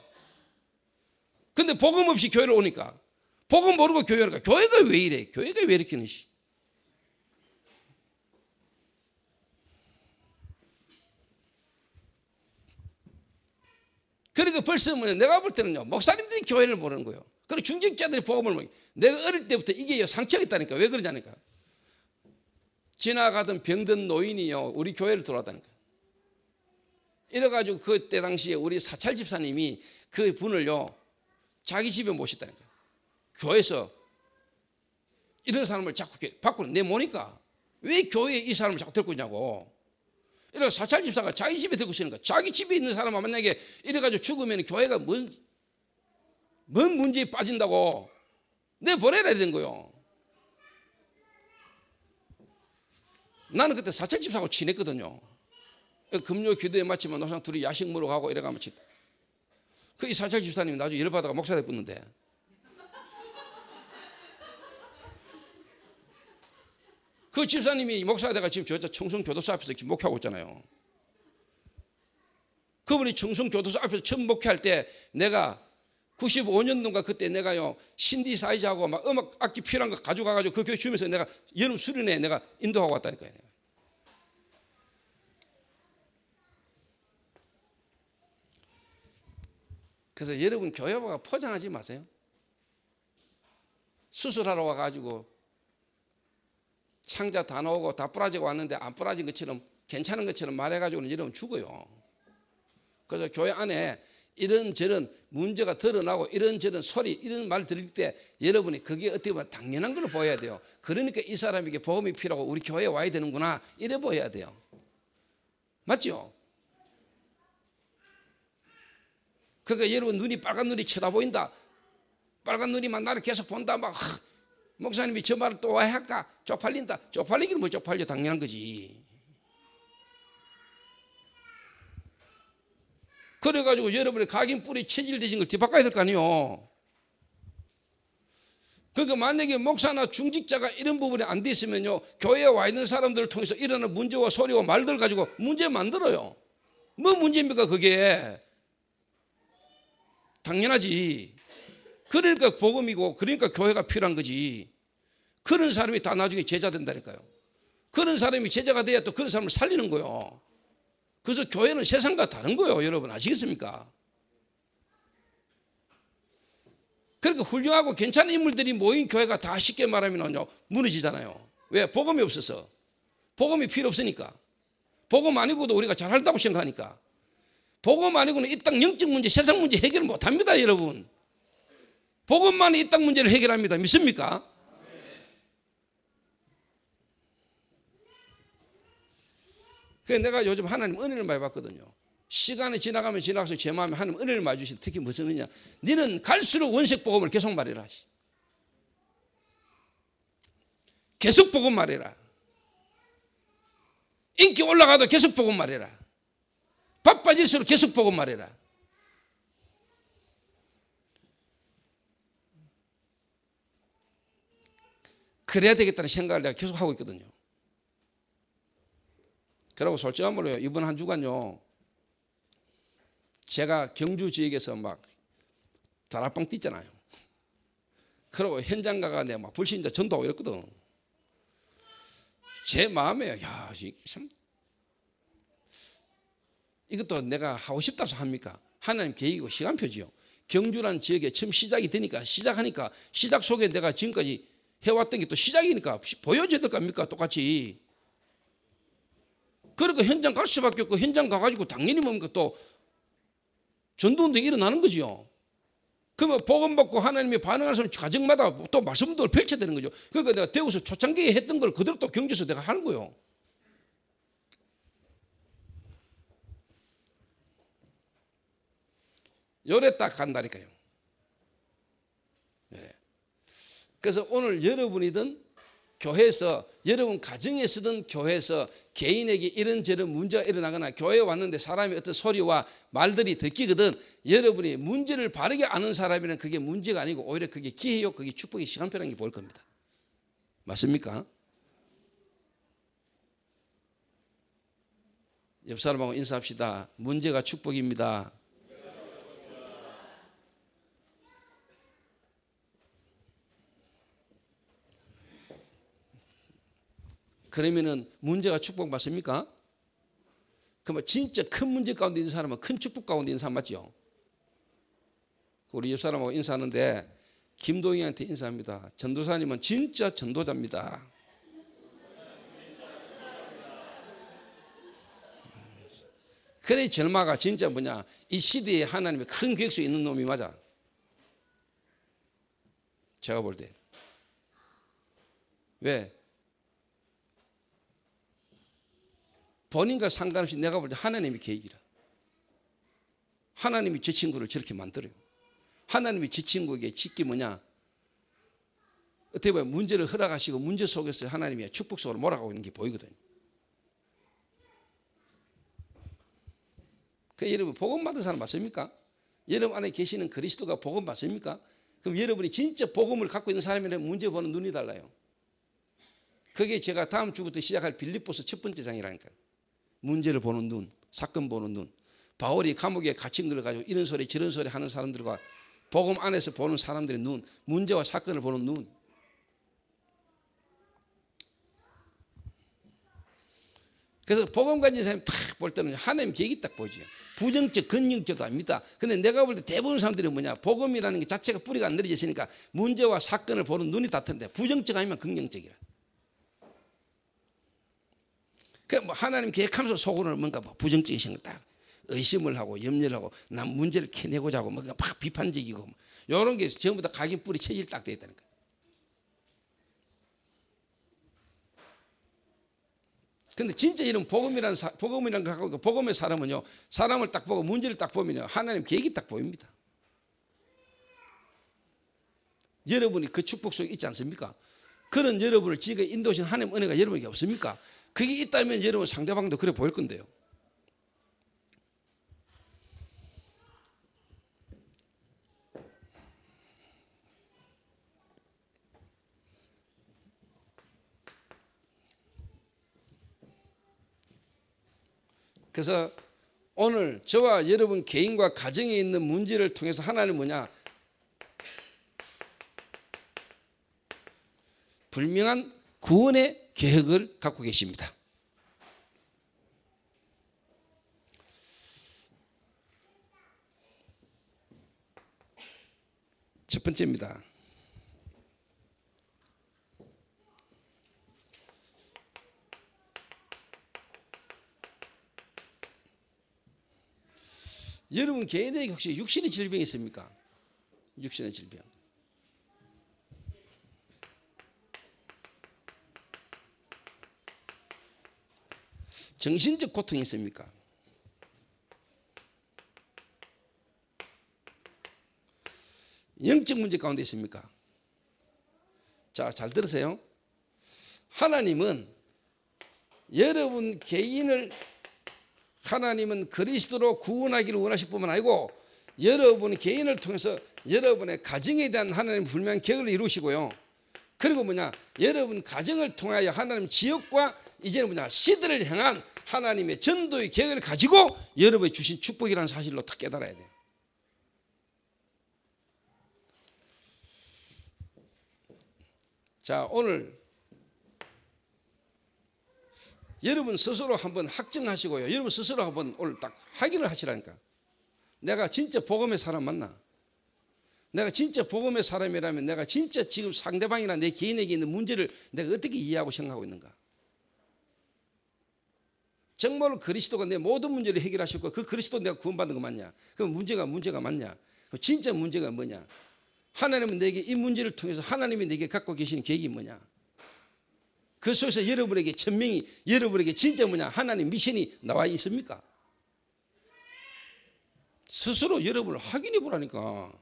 근데 복음 없이 교회를 오니까, 복음 모르고 교회를 가. 교회가 왜 이래? 교회가 왜 이렇게 하는 시? 그러니까 벌써 내가 볼 때는요 목사님들이 교회를 모르는 거예요. 그리고 중직자들이 복음을 모르는 거예요. 내가 어릴 때부터 이게 상처가 있다니까. 왜 그러냐니까. 지나가던 병든 노인이요 우리 교회를 들어왔다니까. 이래가지고 그때 당시에 우리 사찰 집사님이 그 분을요 자기 집에 모셨다니까. 교회에서 이런 사람을 자꾸 밖으로 내모니까 왜 교회에 이 사람을 자꾸 데리고 있냐고. 이래서 사찰 집사가 자기 집에 데리고 있으니까 자기 집에 있는 사람은 만약에 이래가지고 죽으면 교회가 뭔 문제에 빠진다고 내보내라 이런 거요. 나는 그때 사찰 집사하고 친했거든요. 금요 기도에 마치면 노상 둘이 야식 먹으러 가고 이래가면 그 이 사찰 집사님이 나중에 열받아가 목사를 붙는데 그 집사님이 목사가 돼가 지금 저 청송교도소 앞에서 목회하고 있잖아요. 그분이 청송교도소 앞에서 처음 목회할 때 내가 95년도인가 그때 내가요 신디사이즈하고 막 음악 악기 필요한 거 가져가가지고 그 교회 주면서 내가 여름 수련회 내가 인도하고 왔다니까요. 그래서 여러분 교회가 포장하지 마세요. 수술하러 와가지고 창자 다 나오고 다 부러지고 왔는데 안 부러진 것처럼 괜찮은 것처럼 말해가지고는 여러분 죽어요. 그래서 교회 안에 이런저런 문제가 드러나고 이런저런 소리 이런 말 들을 때 여러분이 그게 어떻게 보면 당연한 걸 보여야 돼요. 그러니까 이 사람에게 복음이 필요하고 우리 교회에 와야 되는구나 이래 보여야 돼요. 맞죠? 그러니까 여러분 눈이 빨간 눈이 쳐다보인다. 빨간 눈이만 나를 계속 본다. 막 목사님이 저 말을 또 왜 할까? 쪽팔린다. 쪽팔리기는 뭐 쪽팔려 당연한 거지. 그래가지고 여러분의 각인 뿌리 체질되진 걸 뒤바꿔야 될 거 아니에요. 그러니까 만약에 목사나 중직자가 이런 부분이 안 돼 있으면요 교회에 와 있는 사람들을 통해서 일어나는 문제와 소리와 말들 가지고 문제 만들어요. 뭐 문제입니까 그게. 당연하지. 그러니까 복음이고 그러니까 교회가 필요한 거지. 그런 사람이 다 나중에 제자 된다니까요. 그런 사람이 제자가 돼야 또 그런 사람을 살리는 거예요. 그래서 교회는 세상과 다른 거예요. 여러분 아시겠습니까? 그러니까 훌륭하고 괜찮은 인물들이 모인 교회가 다 쉽게 말하면요 무너지잖아요. 왜? 복음이 없어서. 복음이 필요 없으니까. 복음 아니고도 우리가 잘한다고 생각하니까. 복음 아니고는 이 땅 영적 문제 세상 문제 해결 못합니다. 여러분 복음만이 이 땅 문제를 해결합니다. 믿습니까? 그래서 내가 요즘 하나님 은혜를 많이 받거든요. 시간이 지나가면 지나가서 제 마음에 하나님 은혜를 많이 주신 특히 무슨 은혜냐. 너는 갈수록 원색 복음을 계속 말해라. 계속 복음 말해라. 인기 올라가도 계속 복음 말해라. 바빠질수록 계속 복음 말해라. 그래야 되겠다는 생각을 내가 계속 하고 있거든요. 그러고 솔직한 말로요 이번 한 주간요 제가 경주 지역에서 막 다락방 뛰잖아요. 그러고 현장 가가 내가 막 불신자 전도하고 이랬거든. 제 마음에 야 참 이것도 내가 하고 싶다서 합니까? 하나님 계획이고 시간표지요. 경주라는 지역에 처음 시작이 되니까 시작하니까 시작 속에 내가 지금까지 해왔던 게 또 시작이니까 보여줘야 될 거 아닙니까? 똑같이. 그러니까 현장 갈 수밖에 없고 현장 가가지고 당연히 뭡니까? 또 전도운동이 일어나는 거죠. 그러면 복음 받고 하나님이 반응하는 사람 가정마다 또 말씀들을 펼쳐야 되는 거죠. 그러니까 내가 대구에서 초창기에 했던 걸 그대로 또 경주에서 내가 하는 거예요. 요래 딱 간다니까요. 요래. 그래서 오늘 여러분이든 교회에서 여러분 가정에서든 교회에서 개인에게 이런저런 문제가 일어나거나 교회에 왔는데 사람이 어떤 소리와 말들이 들키거든 여러분이 문제를 바르게 아는 사람이면 그게 문제가 아니고 오히려 그게 기회요, 그게 축복의 시간표라는 게 보일 겁니다. 맞습니까? 옆 사람하고 인사합시다. 문제가 축복입니다. 그러면은 문제가 축복 맞습니까? 그러면 진짜 큰 문제 가운데 있는 사람은 큰 축복 가운데 있는 사람 맞죠? 우리 옆 사람하고 인사하는데 김동희한테 인사합니다. 전도사님은 진짜 전도자입니다. 그래 절마가 진짜 뭐냐 이 시대에 하나님의 큰 계획속에 있는 놈이 맞아. 제가 볼 때. 왜? 본인과 상관없이 내가 볼 때 하나님의 계획이라. 하나님이 제 친구를 저렇게 만들어요. 하나님이 제 친구에게 짓기 뭐냐? 어떻게 보면 문제를 허락하시고 문제 속에서 하나님이 축복 속으로 몰아가고 있는 게 보이거든요. 그 여러분 복음 받은 사람 맞습니까? 여러분 안에 계시는 그리스도가 복음 맞습니까? 그럼 여러분이 진짜 복음을 갖고 있는 사람이라면 문제 보는 눈이 달라요. 그게 제가 다음 주부터 시작할 빌립보서 첫 번째 장이라니까요. 문제를 보는 눈, 사건 보는 눈. 바울이 감옥에 갇힌 걸 가지고 이런 소리 저런 소리 하는 사람들과 복음 안에서 보는 사람들의 눈, 문제와 사건을 보는 눈. 그래서 복음 가진 사람이 딱 볼 때는 하나님 계획이 딱 보이죠. 부정적, 긍정적도 아닙니다. 근데 내가 볼 때 대부분 사람들이 뭐냐, 복음이라는 게 자체가 뿌리가 안 내려졌으니까 문제와 사건을 보는 눈이 닿던데 부정적 아니면 긍정적이라. 그 뭐 하나님 계획하면서 속으로는 뭔가 뭐 부정적인 생각 딱 의심을 하고 염려를 하고 난 문제를 캐내고자 하고 뭔가 막 비판적이고 이런 게 전부 다 각인 뿌리 체질 딱 돼 있다는 거예요. 근데 진짜 이런 복음이라는 걸 갖고 복음의 사람은요, 사람을 딱 보고 문제를 딱 보면요, 하나님 계획이 딱 보입니다. 여러분이 그 축복 속에 있지 않습니까? 그런 여러분을 지금까지 인도하신 하나님 은혜가 여러분에게 없습니까? 그게 있다면 여러분 상대방도 그래 보일 건데요. 그래서 오늘 저와 여러분 개인과 가정에 있는 문제를 통해서 하나님은 뭐냐? 분명한 구원의 계획을 갖고 계십니다. 첫 번째입니다. 여러분 개인에게 혹시 육신의 질병이 있습니까? 육신의 질병. 정신적 고통이 있습니까? 영적 문제 가운데 있습니까? 자, 잘 들으세요. 하나님은 여러분 개인을 하나님은 그리스도로 구원하기를 원하실 뿐만 아니고 여러분 개인을 통해서 여러분의 가정에 대한 하나님 분명한 계획을 이루시고요. 그리고 뭐냐, 여러분 가정을 통하여 하나님 지역과 이제는 뭐냐, 시대를 향한 하나님의 전도의 계획을 가지고 여러분이 주신 축복이라는 사실로 다 깨달아야 돼요. 자, 오늘 여러분 스스로 한번 확증하시고요. 여러분 스스로 한번 오늘 딱 확인을 하시라니까. 내가 진짜 복음의 사람 맞나? 내가 진짜 복음의 사람이라면 내가 진짜 지금 상대방이나 내 개인에게 있는 문제를 내가 어떻게 이해하고 생각하고 있는가? 정말로 그리스도가 내 모든 문제를 해결하셨고 그 그리스도 내가 구원받는 거 맞냐? 그럼 문제가 맞냐? 진짜 문제가 뭐냐? 하나님은 내게 이 문제를 통해서 하나님이 내게 갖고 계시는 계획이 뭐냐? 그 속에서 여러분에게 천명이 여러분에게 진짜 뭐냐? 하나님 미션이 나와 있습니까? 스스로 여러분을 확인해 보라니까.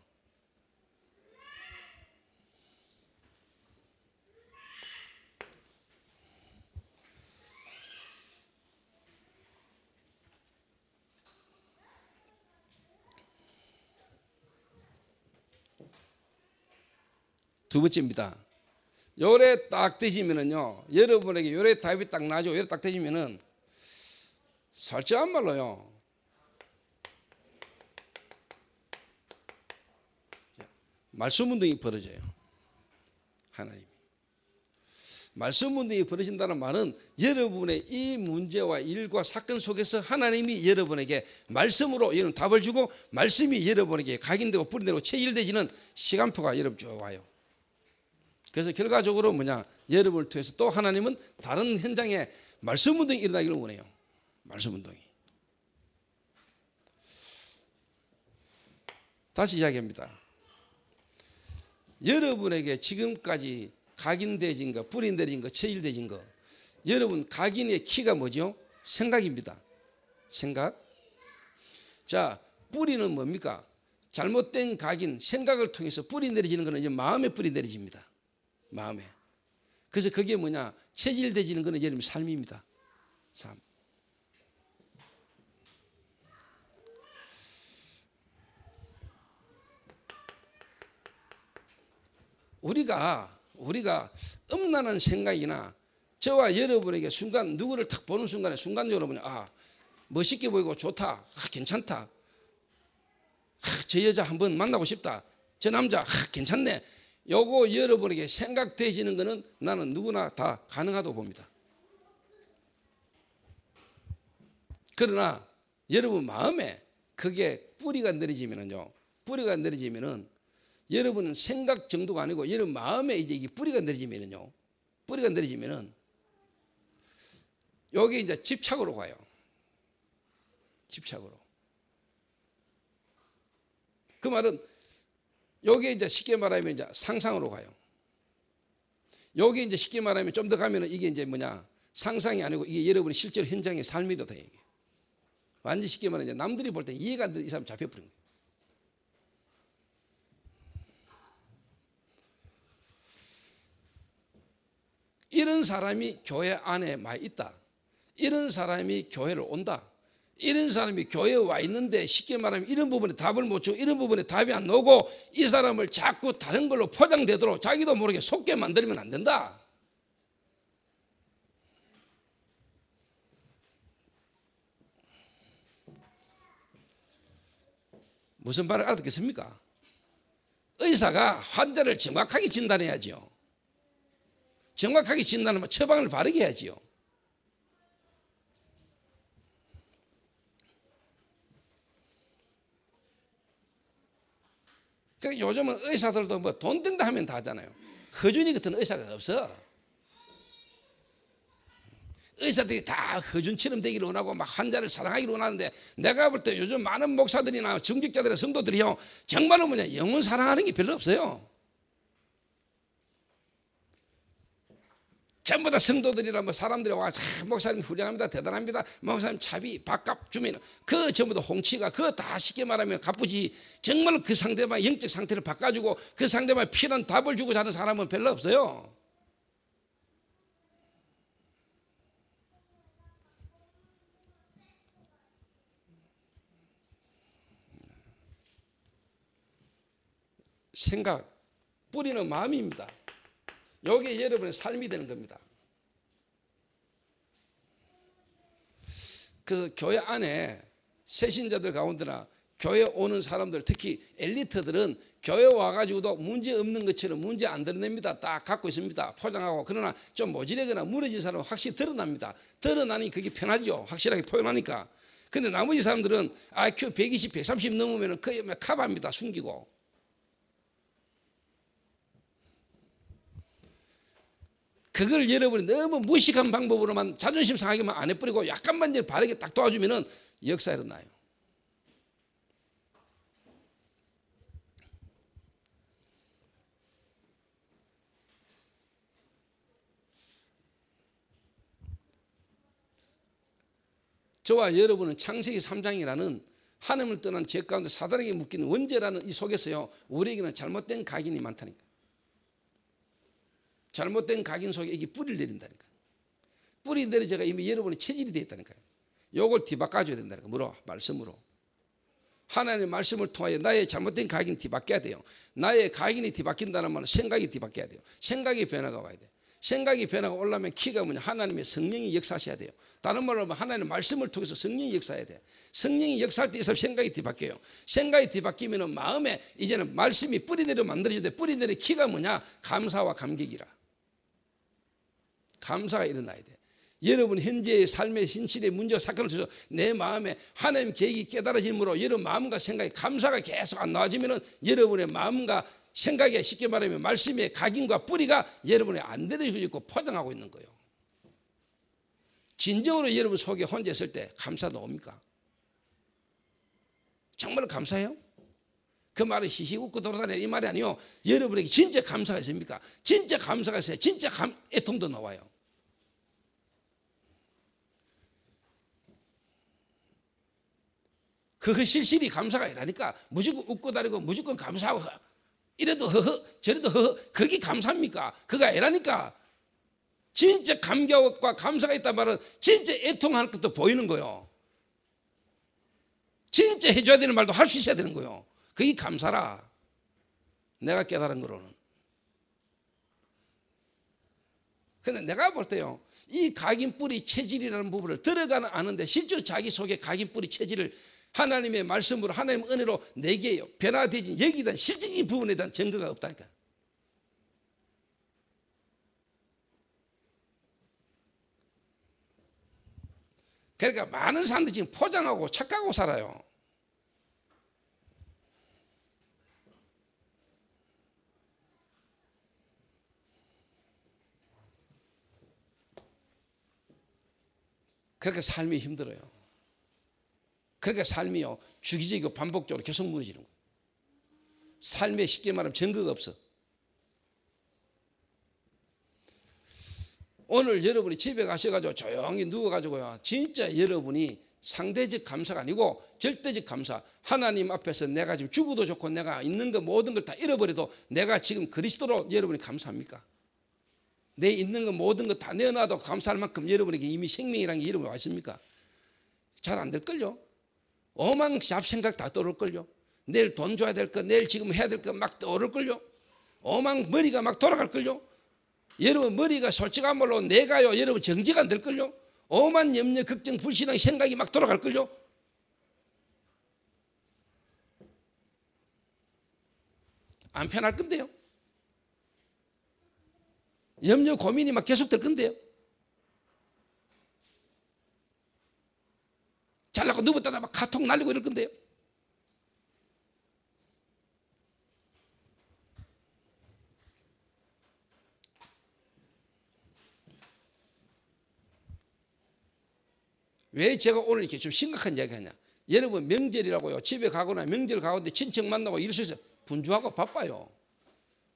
두 번째입니다. 요래 딱 되시면은요, 여러분에게 요래 답이 딱 나죠. 요래 딱 되시면은 살짝 안 말로요. 말씀 운동이 벌어져요. 하나님이. 말씀 운동이 벌어진다는 말은 여러분의 이 문제와 일과 사건 속에서 하나님이 여러분에게 말씀으로 여러분 답을 주고 말씀이 여러분에게 각인되고 뿌리되고 체질되지는 시간표가 여러분 쭉 와요. 그래서 결과적으로 뭐냐? 여러분을 통해서 또 하나님은 다른 현장에 말씀 운동이 일어나기를 원해요. 말씀 운동이. 다시 이야기합니다. 여러분에게 지금까지 각인되어진 거, 뿌린되어진 거, 체질되어진 거, 여러분 각인의 키가 뭐죠? 생각입니다. 생각. 자, 뿌리는 뭡니까? 잘못된 각인, 생각을 통해서 뿌리 내려지는 것은 이제 마음에 뿌리 내려집니다. 마음에. 그래서 그게 뭐냐? 체질되지는 것은 여러분 삶입니다. 삶. 우리가 음란한 생각이나 저와 여러분에게 순간 누구를 딱 보는 순간에 순간적으로 뭐냐? 아, 멋있게 보이고 좋다. 아, 괜찮다. 아, 저 여자 한번 만나고 싶다. 저 남자 아, 괜찮네. 요거 여러분에게 생각되어지는 것은 나는 누구나 다 가능하다고 봅니다. 그러나 여러분 마음에 그게 뿌리가 내려지면은요. 뿌리가 내려지면은 여러분은 생각 정도가 아니고 여러분 마음에 이제 이게 뿌리가 내려지면은요. 뿌리가 내려지면은 여기 이제 집착으로 가요. 집착으로. 그 말은 여기 이제 쉽게 말하면 이제 상상으로 가요. 여기 이제 쉽게 말하면 좀 더 가면은 이게 이제 뭐냐? 상상이 아니고 이게 여러분의 실제로 현장의 삶이다. 이게. 완전 쉽게 말하면 이제 남들이 볼 때 이해가 안 되는 이 사람 잡혀버린 거예요. 이런 사람이 교회 안에 많이 있다. 이런 사람이 교회를 온다. 이런 사람이 교회에 와 있는데 쉽게 말하면 이런 부분에 답을 못 주고 이런 부분에 답이 안 나오고 이 사람을 자꾸 다른 걸로 포장되도록 자기도 모르게 속게 만들면 안 된다. 무슨 말을 알아듣겠습니까? 의사가 환자를 정확하게 진단해야죠. 정확하게 진단하면 처방을 바르게 해야지요. 그러니까 요즘은 의사들도 뭐 돈 든다 하면 다 하잖아요. 허준이 같은 의사가 없어. 의사들이 다 허준처럼 되기를 원하고 막 환자를 사랑하기를 원하는데 내가 볼 때 요즘 많은 목사들이나 정직자들의 성도들이요 정말로 뭐냐 영혼 사랑하는 게 별로 없어요. 전부 다 성도들이라 뭐 사람들이 와 목사님 훌륭합니다 대단합니다 목사님 차비 밥값 주면 그 전부 다 홍치가 그거 다 쉽게 말하면 갚으지 정말 그 상대방 영적 상태를 바꿔주고 그 상대방 필요한 답을 주고 자는 사람은 별로 없어요. 생각 뿌리는 마음입니다. 이게 여러분의 삶이 되는 겁니다. 그래서 교회 안에 새신자들 가운데나 교회 오는 사람들 특히 엘리트들은 교회 와가지고도 문제 없는 것처럼 문제 안 드러냅니다. 딱 갖고 있습니다. 포장하고. 그러나 좀 모질하거나 무너진 사람은 확실히 드러납니다. 드러나니 그게 편하죠. 확실하게 표현하니까. 근데 나머지 사람들은 IQ 120, 130 넘으면 거의 카바입니다. 숨기고. 그걸 여러분이 너무 무식한 방법으로만 자존심 상하게만 안 해버리고 약간만 이제 바르게 딱 도와주면은 역사 일어나요. 저와 여러분은 창세기 3장이라는 하나님을 떠난 죄 가운데 사단에게 묶이는 원죄라는 이 속에서요, 우리에게는 잘못된 각인이 많다니까. 잘못된 각인 속에 이게 뿌리를 내린다니까. 뿌리 내리자가 이미 여러분의 체질이 되어 있다니까요. 요걸 뒤바꿔줘야 된다니까. 뭐로? 말씀으로. 하나님의 말씀을 통하여 나의 잘못된 각인이 뒤바뀌어야 돼요. 나의 각인이 뒤바뀐다는 말은 생각이 뒤바뀌어야 돼요. 생각의 변화가 와야 돼요. 생각이 변화가 올라오면 키가 뭐냐? 하나님의 성령이 역사하셔야 돼요. 다른 말로 하면 하나님의 말씀을 통해서 성령이 역사해야 돼요. 성령이 역사할 때 있으면 생각이 뒤바뀌어요. 생각이 뒤바뀌면 마음에 이제는 말씀이 뿌리내려 만들어져야 돼. 뿌리내려 키가 뭐냐? 감사와 감격이라. 감사가 일어나야 돼. 여러분 현재의 삶의 현실의 문제와 사건을 통해서 내 마음에 하나님 계획이 깨달아짐으로 여러분 마음과 생각이 감사가 계속 안 나와지면 여러분의 마음과 생각에 쉽게 말하면 말씀의 각인과 뿌리가 여러분의 안 내려지고 있고 포장하고 있는 거예요. 진정으로 여러분 속에 혼자 있을 때 감사 나옵니까? 정말 감사해요? 그 말은 히히 웃고 돌아다니는 이 말이 아니요. 여러분에게 진짜 감사가 있습니까? 진짜 감사가 있어요. 진짜 애통도 나와요. 그 실실이 감사가 아니라니까. 무조건 웃고 다니고 무조건 감사하고 이래도 허허 저래도 허허 그게 감사입니까? 그거 아니라니까. 진짜 감격과 감사가 있단 말은 진짜 애통하는 것도 보이는 거예요. 진짜 해줘야 되는 말도 할 수 있어야 되는 거예요. 그게 감사라. 내가 깨달은 거로는. 근데 내가 볼 때요, 이 각인뿌리 체질이라는 부분을 들어가는 아는데 실제로 자기 속에 각인뿌리 체질을 하나님의 말씀으로 하나님의 은혜로 내게 변화되지 여기에 대한 실질적인 부분에 대한 증거가 없다니까. 그러니까 많은 사람들이 지금 포장하고 착각하고 살아요. 그러니까 삶이 힘들어요. 그러니까 삶이요, 주기적이고 반복적으로 계속 무너지는 거예요. 삶에 쉽게 말하면 증거가 없어. 오늘 여러분이 집에 가셔가지고 조용히 누워가지고요, 진짜 여러분이 상대적 감사가 아니고 절대적 감사. 하나님 앞에서 내가 지금 죽어도 좋고 내가 있는 거 모든 걸 다 잃어버려도 내가 지금 그리스도로 여러분이 감사합니까? 내 있는 거 모든 거 다 내어놔도 감사할 만큼 여러분에게 이미 생명이라는 게 여러분이 와 있습니까? 잘 안 될걸요? 오만 잡생각 다 떠오를걸요? 내일 돈 줘야 될 거, 내일 지금 해야 될 거 막 떠오를걸요? 오만 머리가 막 돌아갈걸요? 여러분 머리가 솔직한 말로 내가요, 여러분 정지가 안 될걸요? 오만 염려, 걱정, 불신앙 생각이 막 돌아갈걸요? 안 편할 건데요? 염려, 고민이 막 계속될 건데요? 잘나고 누웠다가 막 카톡 날리고 이럴 건데요? 왜 제가 오늘 이렇게 좀 심각한 이야기 하냐? 여러분 명절이라고요, 집에 가거나 명절 가는데 친척 만나고 이럴 수 있어요. 분주하고 바빠요.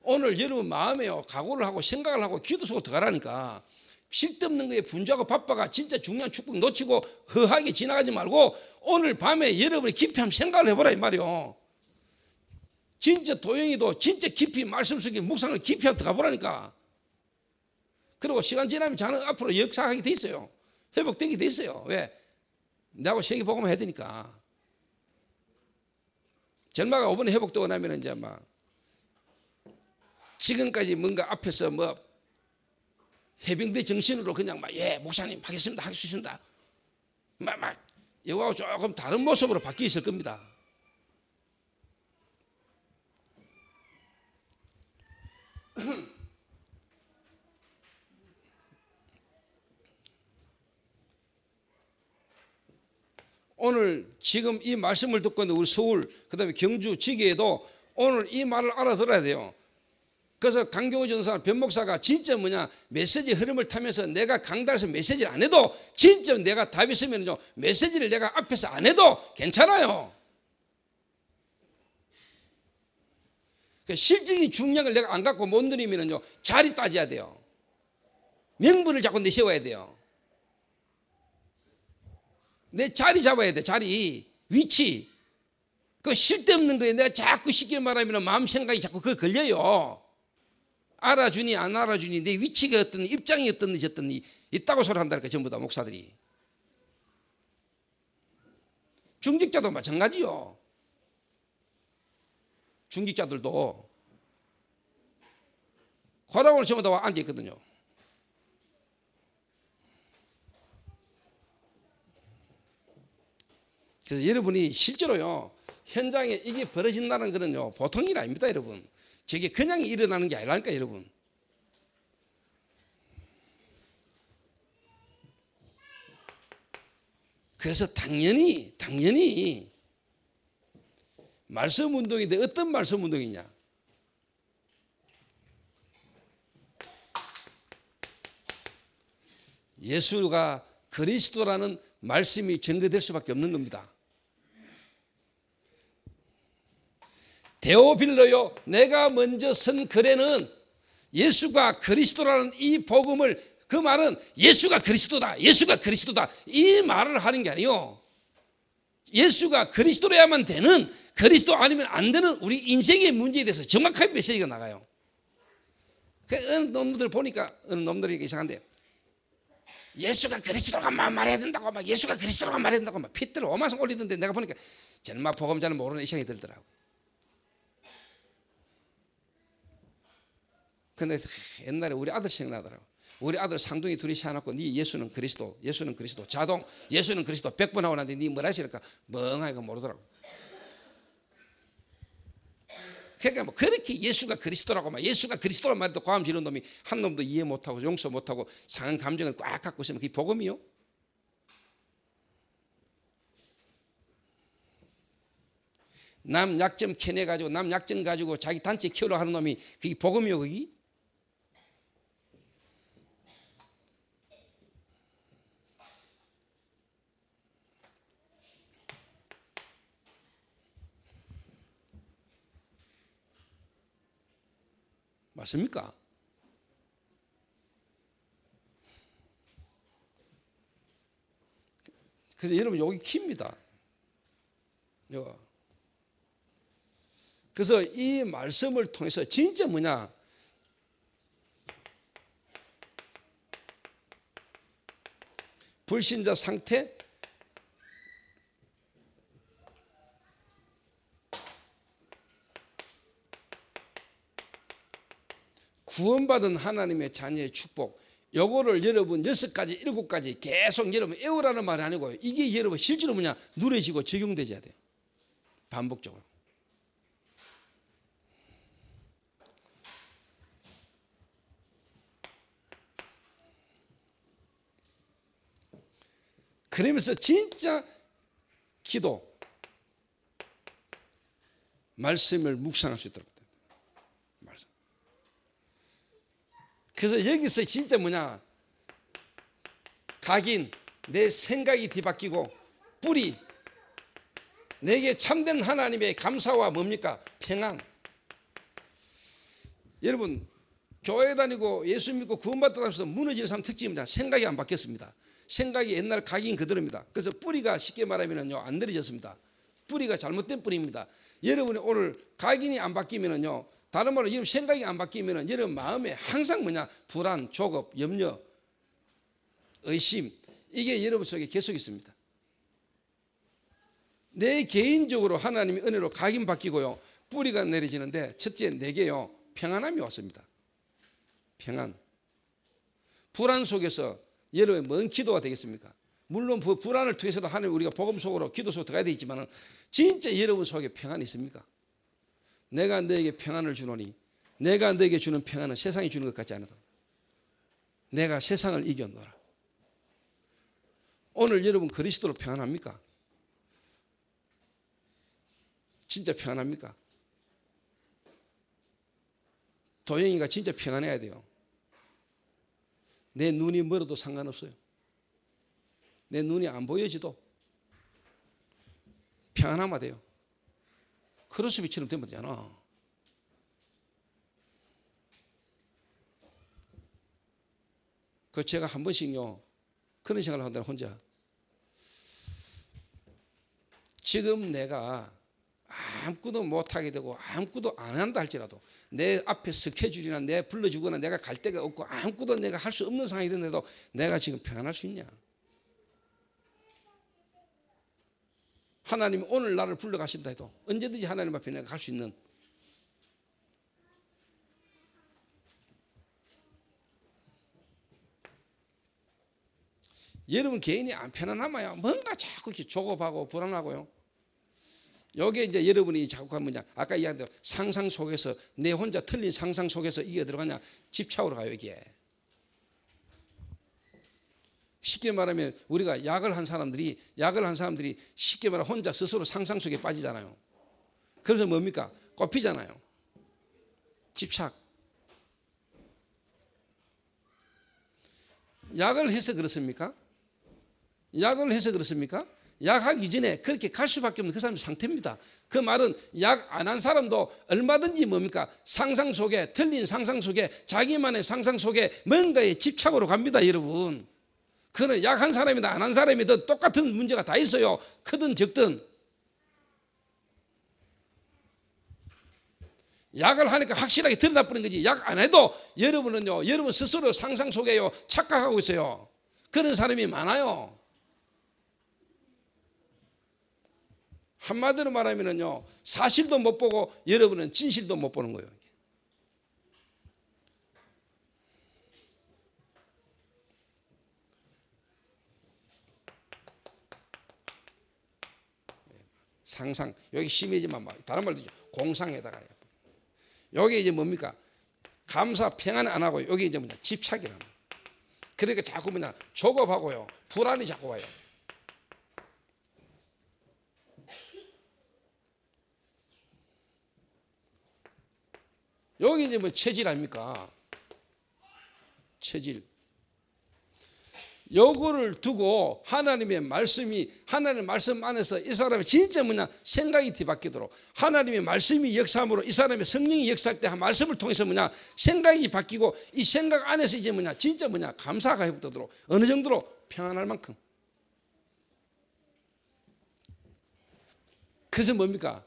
오늘 여러분 마음에요, 각오를 하고 생각을 하고 기도 쓰고 들어가라니까. 쓸데없는 거에 분주하고 바빠가 진짜 중요한 축복 놓치고 허하게 지나가지 말고 오늘 밤에 여러분이 깊이 한번 생각을 해보라 이 말이요. 진짜 도영이도 진짜 깊이 말씀 속에 묵상을 깊이 한번 들어가 보라니까. 그리고 시간 지나면 저는 앞으로 역사하게 돼 있어요. 회복되게 돼 있어요. 왜? 나하고 세계복음을 해야 되니까. 전마가 5번에 회복되고 나면 이제 막 지금까지 뭔가 앞에서 뭐 해병대 정신으로 그냥 막 예 목사님 하겠습니다 할 수 있습니다 막 이거하고 조금 다른 모습으로 바뀌어 있을 겁니다. 오늘 지금 이 말씀을 듣고 있는 우리 서울 그다음에 경주 지계에도 오늘 이 말을 알아들어야 돼요. 그래서 강경호 전사 변목사가 진짜 뭐냐 메시지 흐름을 타면서 내가 강단에서 메시지를 안 해도 진짜 내가 답이 있으면요 메시지를 내가 앞에서 안 해도 괜찮아요. 실질적인 중량을 내가 안 갖고 못 누리면요 자리 따져야 돼요. 명분을 자꾸 내세워야 돼요. 내 자리 잡아야 돼. 자리 위치. 그 쓸데없는 거에 내가 자꾸 쉽게 말하면 마음 생각이 자꾸 그거 걸려요. 알아주니 안 알아주니 내 위치가 어떤 입장이 어떤지 저떤지 있다고 소리 한다니까 전부 다 목사들이. 중직자도 마찬가지요. 중직자들도 고라고는 전부 다 앉아 있거든요. 그래서 여러분이 실제로요 현장에 이게 벌어진다는 거는요 보통 일 아닙니다 여러분. 저게 그냥 일어나는 게 아니라니까 여러분. 그래서 당연히 말씀 운동인데 어떤 말씀 운동이냐? 예수가 그리스도라는 말씀이 증거될 수밖에 없는 겁니다. 데오빌로요 내가 먼저 쓴 글에는 예수가 그리스도라는 이 복음을 그 말은 예수가 그리스도다 예수가 그리스도다 이 말을 하는 게 아니요 예수가 그리스도라야만 되는 그리스도 아니면 안 되는 우리 인생의 문제에 대해서 정확하게 메시지가 나가요. 어느 놈들 보니까 어느 놈들이 이상한데 예수가 그리스도라고만 말해야 된다고 막 예수가 그리스도라고 말해야 된다고 막 핏대를 오만성 올리던데 내가 보니까 정말 복음자는 모르는 이 생각이 들더라고. 근데 옛날에 우리 아들 생각나더라고. 우리 아들 상둥이 둘이 세워놓고 네 예수는 그리스도 예수는 그리스도 자동 예수는 그리스도 100번 하고 나는데 네 뭐라 하시니까 멍하게 모르더라고. 그러니까 뭐 그렇게 예수가 그리스도라고 막 예수가 그리스도란 말도 고함 지르는 놈이 한 놈도 이해 못하고 용서 못하고 상한 감정을 꽉 갖고 있으면 그게 복음이요? 남 약점 캐내가지고 남 약점 가지고 자기 단체 키우려고 하는 놈이 그게 복음이요 그게? 맞습니까? 그래서 여러분 여기 킵니다. 이거. 그래서 이 말씀을 통해서 진짜 뭐냐? 불신자 상태 구원받은 하나님의 자녀의 축복 요거를 여러분 6가지 7가지 계속 여러분 외우라는 말이 아니고 이게 여러분 실제로 뭐냐 누려지고 적용되어야 돼요. 반복적으로. 그러면서 진짜 기도 말씀을 묵상할 수 있도록 말씀. 그래서 여기서 진짜 뭐냐 각인 내 생각이 뒤바뀌고 뿌리 내게 참된 하나님의 감사와 뭡니까 평안. 여러분 교회 다니고 예수 믿고 구원받다면서 무너지는 사람 특징입니다. 생각이 안 바뀌었습니다. 생각이 옛날 각인 그대로입니다. 그래서 뿌리가 쉽게 말하면요 안 늘어졌습니다. 뿌리가 잘못된 뿌리입니다. 여러분이 오늘 각인이 안 바뀌면은요 다른 말로 여러분 생각이 안 바뀌면은 여러분 마음에 항상 뭐냐 불안, 조급, 염려, 의심 이게 여러분 속에 계속 있습니다. 내 개인적으로 하나님의 은혜로 각인 바뀌고요 뿌리가 내려지는데 첫째 내게요 평안함이 왔습니다. 평안. 불안 속에서 여러분 뭔 기도가 되겠습니까? 물론 불안을 통해서도 하나님 우리가 복음 속으로 기도 속으로 들어가야 되겠지만 진짜 여러분 속에 평안이 있습니까? 내가 너에게 평안을 주노니 내가 너에게 주는 평안은 세상이 주는 것 같지 않다. 내가 세상을 이겨노라. 오늘 여러분 그리스도로 평안합니까? 진짜 평안합니까? 도영이가 진짜 평안해야 돼요. 내 눈이 멀어도 상관없어요. 내 눈이 안 보여지도 평안하면 돼요. 크로스비처럼 되면 되잖아. 그 제가 한 번씩요 그런 생각을 한다 혼자. 지금 내가 아무것도 못하게 되고 아무것도 안 한다 할지라도 내 앞에 스케줄이나 내 불러주거나 내가 갈 데가 없고 아무것도 내가 할 수 없는 상황이 됐는데도 내가 지금 평안할 수 있냐? 하나님이 오늘 나를 불러가신다 해도 언제든지 하나님 앞에 내가 갈 수 있는, 여러분 개인이 안 편안하면 뭔가 자꾸 이렇게 조급하고 불안하고요. 여기에 이제 여러분이 자꾸 하면 뭐냐, 아까 이야기한 대로 상상 속에서 내 혼자 틀린 상상 속에서 이게 들어가냐, 집착으로 가요. 이게 쉽게 말하면 우리가 약을 한 사람들이 쉽게 말하면 혼자 스스로 상상 속에 빠지잖아요. 그래서 뭡니까? 꼽히잖아요. 집착. 약을 해서 그렇습니까? 약을 해서 그렇습니까? 약하기 전에 그렇게 갈 수밖에 없는 그 사람의 상태입니다. 그 말은 약 안 한 사람도 얼마든지 뭡니까? 상상 속에, 틀린 상상 속에, 자기만의 상상 속에 뭔가에 집착으로 갑니다, 여러분. 그는 약한 사람이든 안 한 사람이든 똑같은 문제가 다 있어요. 크든 적든. 약을 하니까 확실하게 드러나버린 거지. 약 안 해도 여러분은요, 여러분 스스로 상상 속에요 착각하고 있어요. 그런 사람이 많아요. 한마디로 말하면요, 사실도 못 보고 여러분은 진실도 못 보는 거예요. 상상, 여기 심해지만 다른 말도 공상에다가 여기 이제 뭡니까? 감사 평안 안 하고 여기 이제 뭐냐, 집착이라는. 그러니까 자꾸 뭐냐, 조급하고요, 불안이 자꾸 와요. 여기 이제 뭐 체질 아닙니까? 체질. 요거를 두고 하나님의 말씀이, 하나님의 말씀 안에서 이 사람이 진짜 뭐냐, 생각이 뒤바뀌도록, 하나님의 말씀이 역사함으로 이 사람의 성령이 역사할 때 한 말씀을 통해서 뭐냐, 생각이 바뀌고 이 생각 안에서 이제 뭐냐, 진짜 뭐냐, 감사가 회복되도록, 어느 정도로 평안할 만큼. 그래서 뭡니까?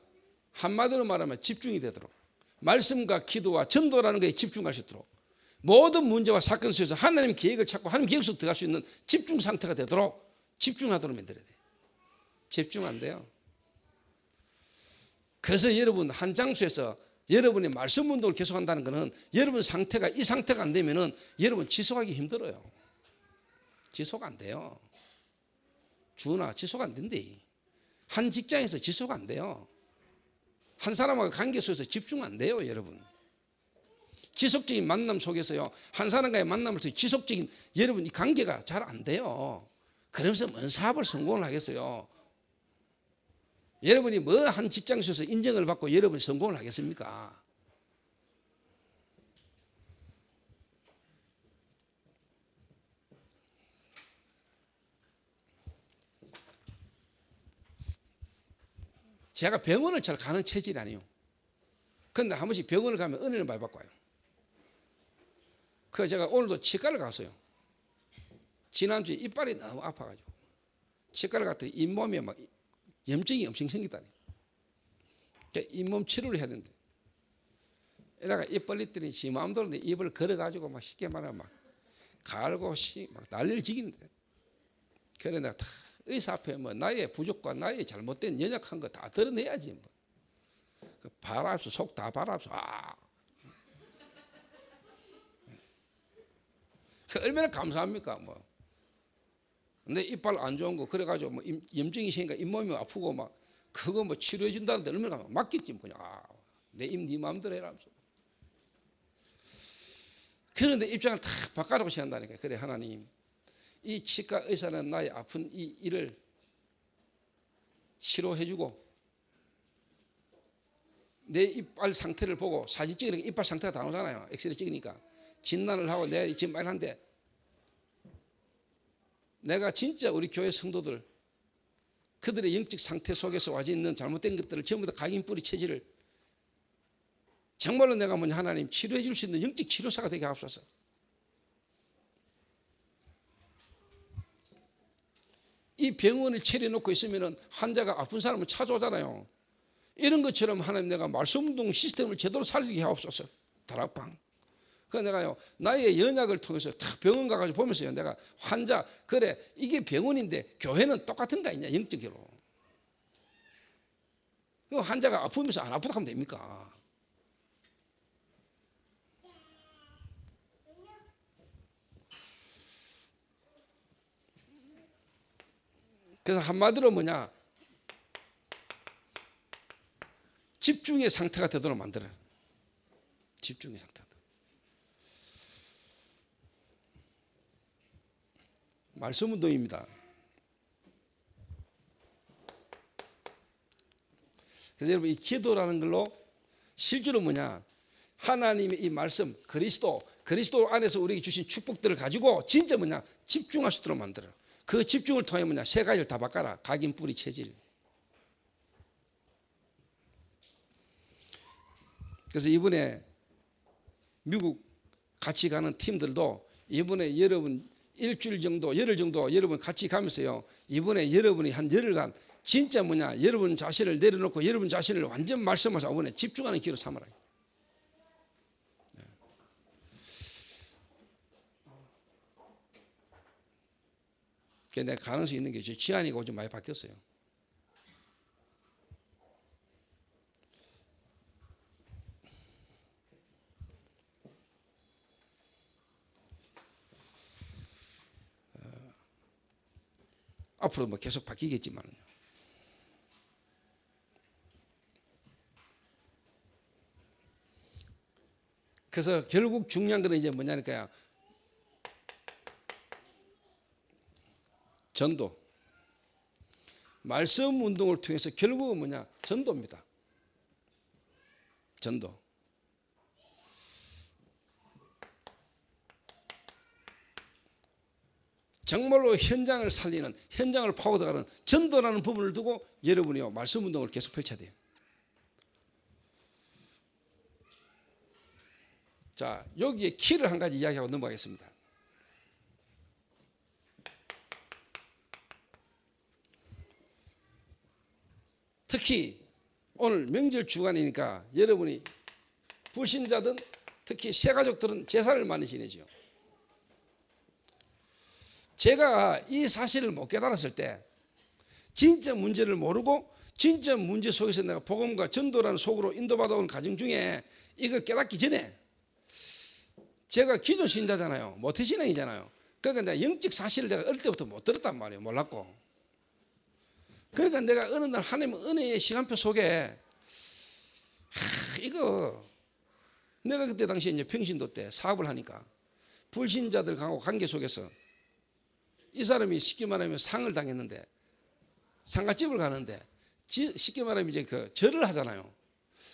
한마디로 말하면 집중이 되도록, 말씀과 기도와 전도라는 것에 집중할 수 있도록, 모든 문제와 사건 속에서 하나님 계획을 찾고 하나님 계획 속 들어갈 수 있는 집중 상태가 되도록, 집중하도록 만들어야 돼요. 집중 안 돼요. 그래서 여러분 한 장소에서 여러분의 말씀 운동을 계속한다는 것은 여러분 상태가, 이 상태가 안 되면은 여러분 지속하기 힘들어요. 지속 안 돼요. 주나 지속 안 된대. 한 직장에서 지속 안 돼요. 한 사람과 관계 속에서 집중 안 돼요, 여러분. 지속적인 만남 속에서요, 한 사람과의 만남을 통해 지속적인 여러분 이 관계가 잘 안 돼요. 그러면서 뭔 사업을 성공을 하겠어요? 여러분이 뭐 한 직장 속에서 인정을 받고 여러분이 성공을 하겠습니까? 제가 병원을 잘 가는 체질이 아니에요. 그런데 한 번씩 병원을 가면 은혜를 많이 받고 와요. 그래서 제가 오늘도 치과를 갔어요. 지난주에 이빨이 너무 아파가지고 치과를 갔더니 잇몸에 막 염증이 엄청 생겼다니. 그러니까 잇몸 치료를 해야 되는데, 이래가 입 벌렸더니 지 마음대로 입을 걸어가지고 막 쉽게 말하면 막 갈고 막 난리를 지기는데, 그래 내가 다 의사 앞에 뭐 나의 부족과 나의 잘못된 연약한 거 다 드러내야지. 뭐. 그 바랍소, 속 다 바랍소. 얼마나 감사합니까? 뭐. 근데 이빨 안 좋은 거 그래가지고 뭐 염증이 생기니까 잇몸이 아프고 막 그거 뭐 치료해 준다는데 얼마나 맞겠지. 뭐 그냥 내 입 네 마음대로 해라. 그런데 입장을 다 바꿔놓고 시한다니까. 그래 하나님, 이 치과 의사는 나의 아픈 이 일을 치료해주고 내 이빨 상태를 보고 사진 찍으니까 이빨 상태가 다 나오잖아요. 엑스레이 찍으니까 진단을 하고 내가 지금 말하는데 내가 진짜 우리 교회 성도들 그들의 영적 상태 속에서 와져 있는 잘못된 것들을 전부 다 각인 뿌리 체질을 정말로 내가 뭐냐 하나님 치료해 줄 수 있는 영적 치료사가 되게 하옵소서. 이 병원을 차려놓고 있으면 환자가 아픈 사람을 찾아오잖아요. 이런 것처럼 하나님 내가 말씀운동 시스템을 제대로 살리게 하옵소서. 다락방. 그래서 내가요 나의 연약을 통해서 탁 병원 가가지고 보면서요 내가 환자 그래 이게 병원인데 교회는 똑같은 거 아니냐 영적으로. 그 환자가 아프면서 안 아프다 하면 됩니까? 그래서 한마디로 뭐냐 집중의 상태가 되도록 만들어요. 집중의 상태가. 말씀 운동입니다. 그래서 여러분 이 기도라는 걸로 실제로 뭐냐 하나님의 이 말씀 그리스도 안에서 우리에게 주신 축복들을 가지고 진짜 뭐냐 집중할 수 있도록 만들어요. 그 집중을 통해 뭐냐 세 가지를 다 바꿔라. 각인 뿌리 체질. 그래서 이번에 미국 같이 가는 팀들도 이번에 여러분 일주일 정도 열흘 정도 여러분 같이 가면서요 이번에 여러분이 한 열흘간 진짜 뭐냐 여러분 자신을 내려놓고 여러분 자신을 완전 말씀하셔서 이번에 집중하는 기회로 삼아라. 내가 가능성이 있는 게 지안이가 좀 많이 바뀌었어요. 앞으로 뭐 계속 바뀌겠지만 그래서 결국 중요한 거는 이제 뭐냐니까요 전도 말씀 운동을 통해서 결국은 뭐냐 전도입니다. 전도. 정말로 현장을 살리는 현장을 파고들어가는 전도라는 부분을 두고 여러분이요 말씀 운동을 계속 펼쳐야 돼요. 자 여기에 키를 한 가지 이야기하고 넘어가겠습니다. 특히 오늘 명절 주간이니까 여러분이 불신자든 특히 새가족들은 제사를 많이 지내죠. 제가 이 사실을 못 깨달았을 때 진짜 문제를 모르고 진짜 문제 속에서 내가 복음과 전도라는 속으로 인도받아 온 과정 중에 이걸 깨닫기 전에 제가 기존 신자잖아요. 모태신앙이잖아요. 그러니까 내가 영적 사실을 내가 어릴 때부터 못 들었단 말이에요. 몰랐고. 그러니까 내가 어느 날 하나님 은혜의 시간표 속에 이거 내가 그때 당시에 이제 평신도 때 사업을 하니까 불신자들하고 관계 속에서 이 사람이 쉽게 말하면 상을 당했는데 상가집을 가는데 쉽게 말하면 이제 그 절을 하잖아요.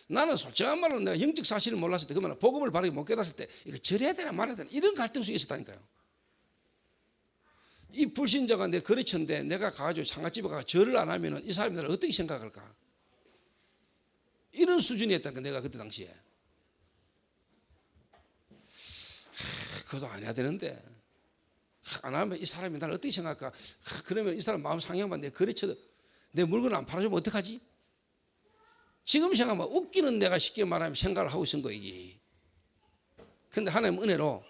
나는 솔직한 말로 내가 영적 사실을 몰랐을 때 그러면 복음을 바르게 못 깨달았을 때 이거 절해야 되나 말아야 되나 이런 갈등 속에 있었다니까요. 이 불신자가 내 거래처인데 내가 가가지고 상가집에 가서 절을 안 하면 이 사람이 나를 어떻게 생각할까? 이런 수준이었다니까 내가 그때 당시에. 그것도 안 해야 되는데 안 하면 이 사람이 나를 어떻게 생각할까? 그러면 이 사람 마음 상해만 내 거래처 내 물건 안 팔아주면 어떡하지? 지금 생각하면 웃기는 내가 쉽게 말하면 생각을 하고 있은 거 이게. 근데 하나님 은혜로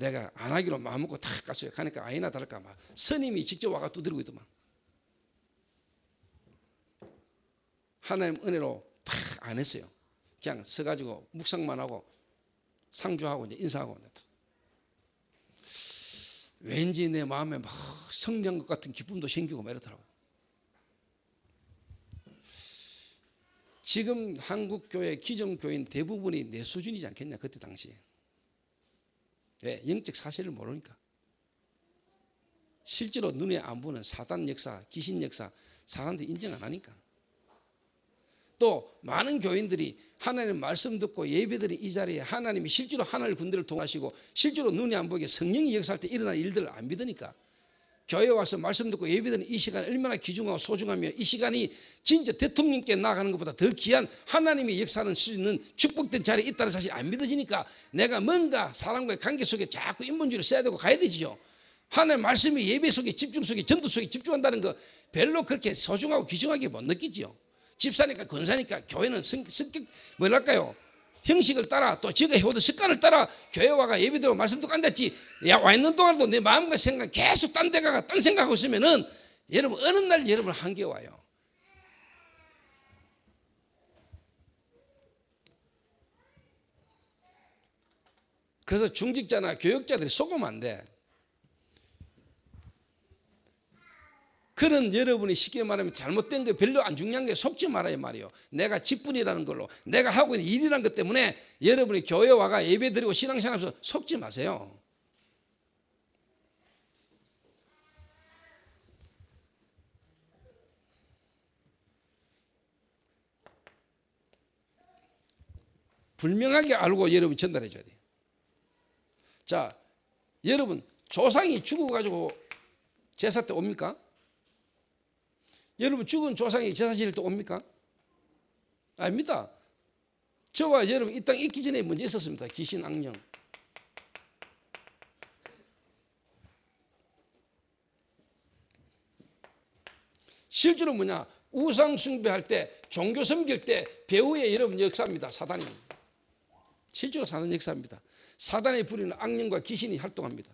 내가 안 하기로 마음 먹고 탁 갔어요. 가니까 아니나 다를까 막 스님이 직접 와가 두드리고 있더만. 하나님 은혜로 탁 안 했어요. 그냥 서가지고 묵상만 하고 상주하고 이제 인사하고 왠지 내 마음에 막 성령 것 같은 기쁨도 생기고 막 이러더라고요. 지금 한국 교회 기존 교인 대부분이 내 수준이지 않겠냐 그때 당시에. 왜? 영적 사실을 모르니까. 실제로 눈에 안 보는 사단 역사, 귀신 역사 사람들이 인정 안 하니까. 또 많은 교인들이 하나님 말씀 듣고 예배드린 이 자리에 하나님이 실제로 하늘 군대를 동원하시고 실제로 눈이 안 보이게 성령이 역사할 때 일어날 일들을 안 믿으니까 교회에 와서 말씀 듣고 예배드리는 이 시간이 얼마나 귀중하고 소중하며 이 시간이 진짜 대통령께 나아가는 것보다 더 귀한 하나님이 역사하는 수 있는 축복된 자리에 있다는 사실이 안 믿어지니까 내가 뭔가 사람과의 관계 속에 자꾸 인본주의를 써야 되고 가야 되지요. 하나님의 말씀이 예배 속에 집중 속에 전도 속에 집중한다는 거 별로 그렇게 소중하고 귀중하게 못 느끼지요. 집사니까 권사니까 교회는 성격 뭐랄까요, 형식을 따라 또 지가 해오던 습관을 따라 교회 와가 예배드리고 말씀 듣고 앉았지, 야, 와 있는 동안도 내 마음과 생각 계속 딴 데 가가 딴 생각하고 있으면은 여러분 어느 날 여러분 한계 와요. 그래서 중직자나 교역자들이 속으면 안 돼. 그런 여러분이 쉽게 말하면 잘못된 게 별로 안 중요한 게 속지 말아야 말이에요. 내가 직분이라는 걸로 내가 하고 있는 일이라는 것 때문에 여러분이 교회 와가 예배 드리고 신앙생활하면서 속지 마세요. 분명하게 알고 여러분 전달해 줘야 돼요. 자, 여러분 조상이 죽어가지고 제사 때 옵니까? 여러분 죽은 조상이 제사 지낼 때 옵니까? 아닙니다. 저와 여러분 이 땅 있기 전에 문제 있었습니다. 귀신 악령. 실제로 뭐냐, 우상 숭배할 때 종교 섬길 때 배후에 여러분 역사입니다. 사단이 실제로 사는 역사입니다. 사단의 부리는 악령과 귀신이 활동합니다.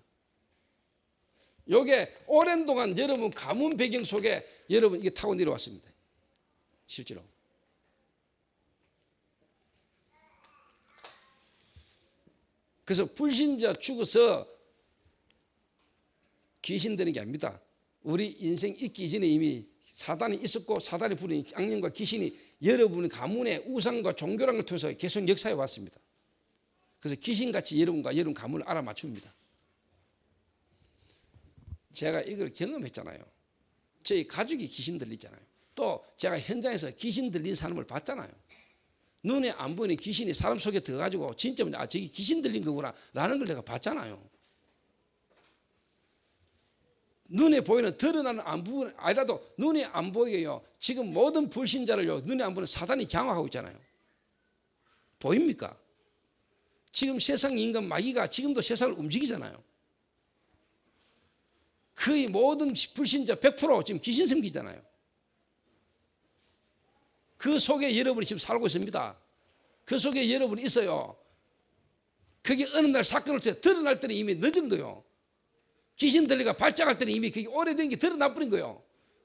요게 오랜 동안 여러분 가문 배경 속에 여러분 이게 타고 내려왔습니다. 실제로. 그래서 불신자 죽어서 귀신 되는 게 아닙니다. 우리 인생 있기 이전에 이미 사단이 있었고 사단이 부린 악령과 귀신이 여러분 가문의 우상과 종교라는 걸 통해서 계속 역사해 왔습니다. 그래서 귀신같이 여러분과 여러분 가문을 알아맞춥니다. 제가 이걸 경험했잖아요. 저희 가족이 귀신 들리잖아요. 또 제가 현장에서 귀신 들린 사람을 봤잖아요. 눈에 안 보이는 귀신이 사람 속에 들어가지고 진짜 아, 저기 귀신 들린 거구나 라는 걸 내가 봤잖아요. 눈에 보이는 드러나는 안 부분 아니라도 눈에 안 보이게요. 지금 모든 불신자를요 눈에 안 보이는 사단이 장악하고 있잖아요. 보입니까? 지금 세상 인간 마귀가 지금도 세상을 움직이잖아요. 거의 모든 불신자 100% 지금 귀신 섬기잖아요. 그 속에 여러분이 지금 살고 있습니다. 그 속에 여러분이 있어요. 그게 어느 날 사건을 통해 드러날 때는 이미 늦은 거예요. 귀신 들리가 발작할 때는 이미 그게 오래된 게 드러나 버린 거예요.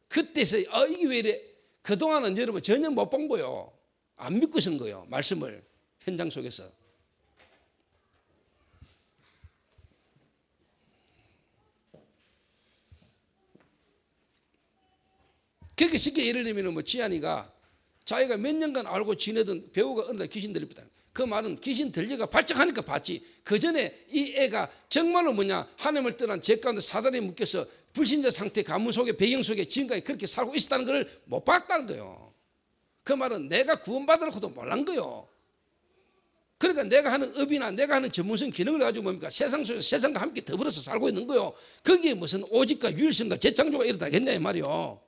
그때서 이게 왜 이래? 그동안은 여러분 전혀 못 본 거예요. 안 믿고 있은 거예요. 말씀을 현장 속에서. 그렇게 쉽게 예를 들면 뭐 지한이가 자기가 몇 년간 알고 지내던 배우가 어느 날 귀신 들렸다. 그 말은 귀신 들려가 발작하니까 봤지. 그 전에 이 애가 정말로 뭐냐, 하나님을 떠난 죄 가운데 사단에 묶여서 불신자 상태 가문 속에 배경 속에 지금까지 그렇게 살고 있었다는 걸 못 봤다는 거예요. 그 말은 내가 구원받으라고도 몰란 거예요. 그러니까 내가 하는 업이나 내가 하는 전문성 기능을 가지고 뭡니까? 세상 속에서 세상과 함께 더불어서 살고 있는 거예요. 거기에 무슨 오직과 유일성과 재창조가 이러다겠냐 이 말이요.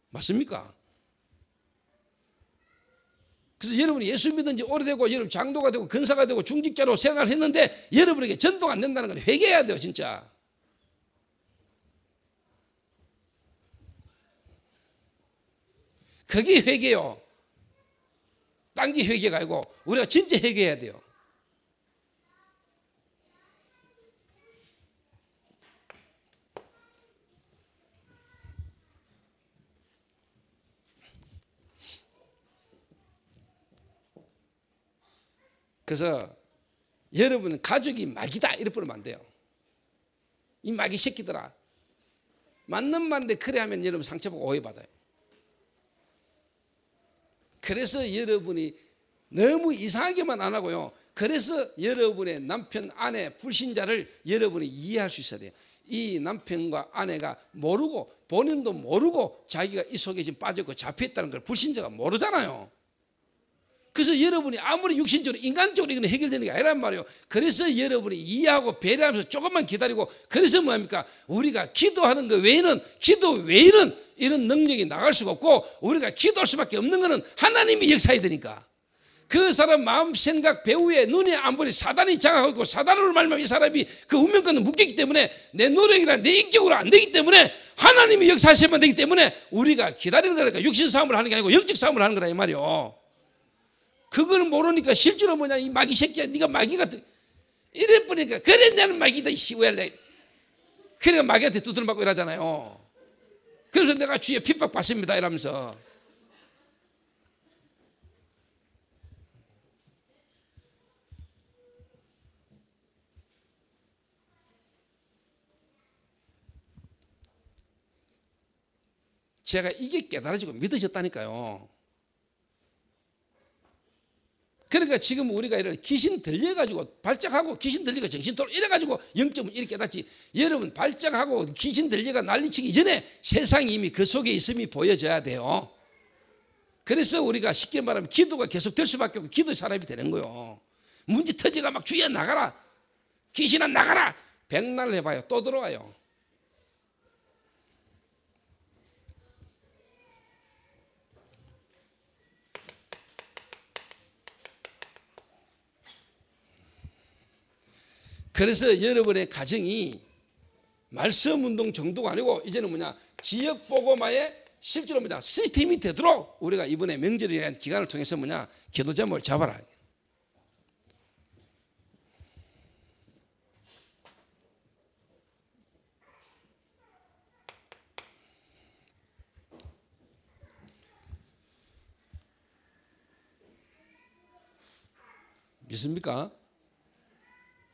맞습니까? 그래서 여러분이 예수 믿은 지 오래되고 여러분 장도가 되고 근사가 되고 중직자로 생활했는데 여러분에게 전도가 안 된다는 건 회개해야 돼요. 진짜. 그게 회개요. 딴 게 회개가 아니고 우리가 진짜 회개해야 돼요. 그래서 여러분은 가족이 마귀다 이래 버리면 안 돼요. 이 마귀 새끼들아. 맞는 말인데 그래 하면 여러분 상처받고 오해받아요. 그래서 여러분이 너무 이상하게만 안 하고요. 그래서 여러분의 남편, 아내, 불신자를 여러분이 이해할 수 있어야 돼요. 이 남편과 아내가 모르고 본인도 모르고 자기가 이 속에 지금 빠졌고 잡혀있다는 걸 불신자가 모르잖아요. 그래서 여러분이 아무리 육신적으로 인간적으로 이건 해결되는 게 아니란 말이에요. 그래서 여러분이 이해하고 배려하면서 조금만 기다리고, 그래서 뭐합니까? 우리가 기도하는 것 외에는, 기도 외에는 이런 능력이 나갈 수가 없고, 우리가 기도할 수밖에 없는 것은 하나님이 역사해야 되니까. 그 사람 마음 생각 배후에 눈에 안 보니 사단이 장악하고 있고, 사단으로 말미암아 이 사람이 그 운명과는 묶였기 때문에 내 노력이나 내 인격으로 안 되기 때문에 하나님이 역사하시면 되기 때문에 우리가 기다리는 거니까 육신 싸움을 하는 게 아니고 영적 싸움을 하는 거라 이 말이요. 그걸 모르니까 실제로 뭐냐, 이 마귀 새끼야, 네가 마귀 같은 이래 보니까 그래 나는 마귀다 이 시우엘레. 그래가 마귀한테 두드려 맞고 이러잖아요. 그래서 내가 주위에 핍박 받습니다 이러면서. 제가 이게 깨달아지고 믿어졌다니까요. 그러니까 지금 우리가 이런 귀신 들려가지고 발작하고 귀신 들리고 정신 돌아 이래가지고 영점은 이렇게 깨닫지. 여러분 발작하고 귀신 들려가 난리치기 전에 세상이 이미 그 속에 있음이 보여져야 돼요. 그래서 우리가 쉽게 말하면 기도가 계속 될 수밖에 없고 기도의 사람이 되는 거예요. 문제 터지가 막 주위에 나가라, 귀신아 나가라, 백날 해봐요 또 들어와요. 그래서 여러분의 가정이 말씀 운동 정도가 아니고 이제는 뭐냐, 지역 복음화에 실제로 뭐냐 시스템이 되도록 우리가 이번에 명절이라는 기간을 통해서 뭐냐 기도 제목을 잡아라. 믿습니까?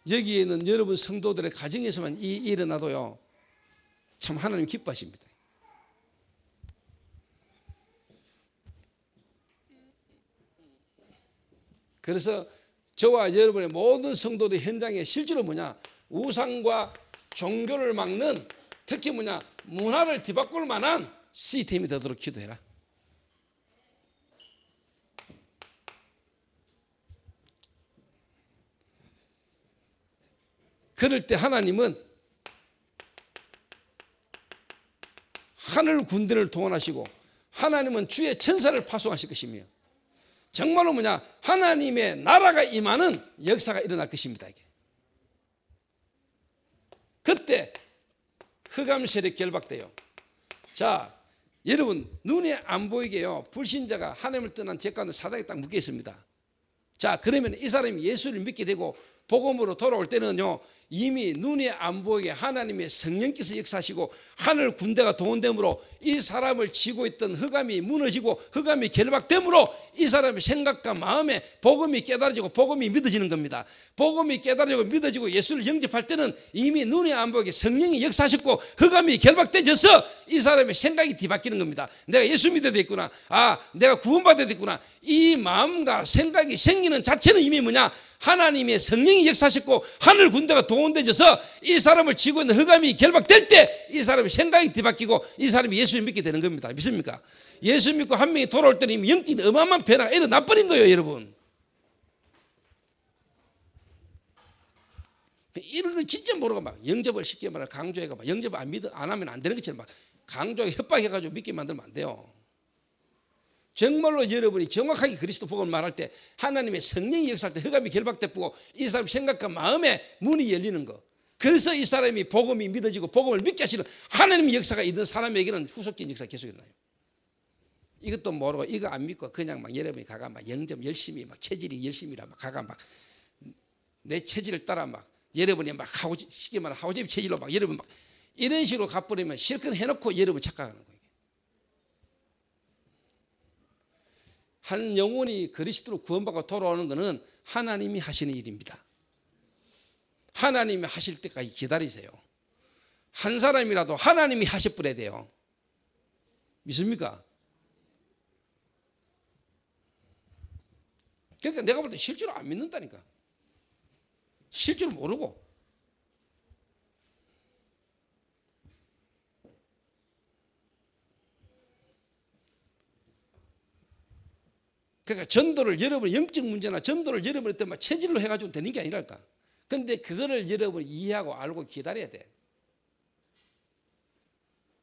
여기에는 여러분 성도들의 가정에서만 이 일어나도요 참 하나님 기뻐하십니다. 그래서 저와 여러분의 모든 성도들 현장에 실제로 뭐냐 우상과 종교를 막는, 특히 뭐냐 문화를 뒤바꿀 만한 시스템이 되도록 기도해라. 그럴 때 하나님은 하늘 군대를 동원하시고 하나님은 주의 천사를 파송하실 것이며 정말로 뭐냐 하나님의 나라가 임하는 역사가 일어날 것입니다. 이게. 그때 흑암 세력 결박돼요. 자, 여러분 눈에 안 보이게요 불신자가 하나님을 떠난 죄 가운데 사단에 딱 묶여 있습니다. 자, 그러면 이 사람이 예수를 믿게 되고 복음으로 돌아올 때는요 이미 눈에 안 보이게 하나님의 성령께서 역사하시고 하늘 군대가 동원됨으로 이 사람을 쥐고 있던 흑암이 무너지고 흑암이 결박됨으로 이 사람의 생각과 마음에 복음이 깨달아지고 복음이 믿어지는 겁니다. 복음이 깨달아지고 믿어지고 예수를 영접할 때는 이미 눈에 안 보이게 성령이 역사하셨고 흑암이 결박되어서 이 사람의 생각이 뒤바뀌는 겁니다. 내가 예수 믿어야 되겠구나, 아 내가 구원받아야 되겠구나, 이 마음과 생각이 생기는 자체는 이미 뭐냐 하나님의 성령이 역사하셨고 하늘 군대가 동원되어서 이 사람을 쥐고 있는 흑암이 결박될 때 이 사람의 생각이 뒤바뀌고 이 사람이 예수를 믿게 되는 겁니다. 믿습니까? 예수 믿고 한 명이 돌아올 때는 이미 영적인 어마어마한 변화가 일어나 버린 거예요. 여러분 이런 걸 진짜 모르고 막 영접을 쉽게 말하면 강조해가 막 영접 안 하면 안 되는 것처럼 막 강조하게 협박해가지고 믿게 만들면 안 돼요. 정말로 여러분이 정확하게 그리스도 복음을 말할 때 하나님의 성령이 역사할 때 흑암이 결박되고 이 사람 생각과 마음에 문이 열리는 거, 그래서 이 사람이 복음이 믿어지고 복음을 믿게 하시는 하나님의 역사가 있는 사람에게는 후속적인 역사가 계속 일어나요. 이것도 모르고 이거 안 믿고 그냥 막 여러분이 가가 막 영접 열심히 막 체질이 열심히라 막 가가 막 내 체질을 따라 막 여러분이 막 쉽게 말하면 하우제비 체질로 막 여러분 막 이런 식으로 가버리면 실컷 해놓고 여러분 착각하는 거예요. 한 영혼이 그리스도로 구원받고 돌아오는 것은 하나님이 하시는 일입니다. 하나님이 하실 때까지 기다리세요. 한 사람이라도 하나님이 하셔버려야 돼요. 믿습니까? 그러니까 내가 볼 때 실제로 안 믿는다니까. 실제로 모르고 그러니까 전도를 여러분 영적 문제나 전도를 여러분이 때만 체질로 해가지고 되는 게 아니랄까. 근데 그거를 여러분이 이해하고 알고 기다려야 돼.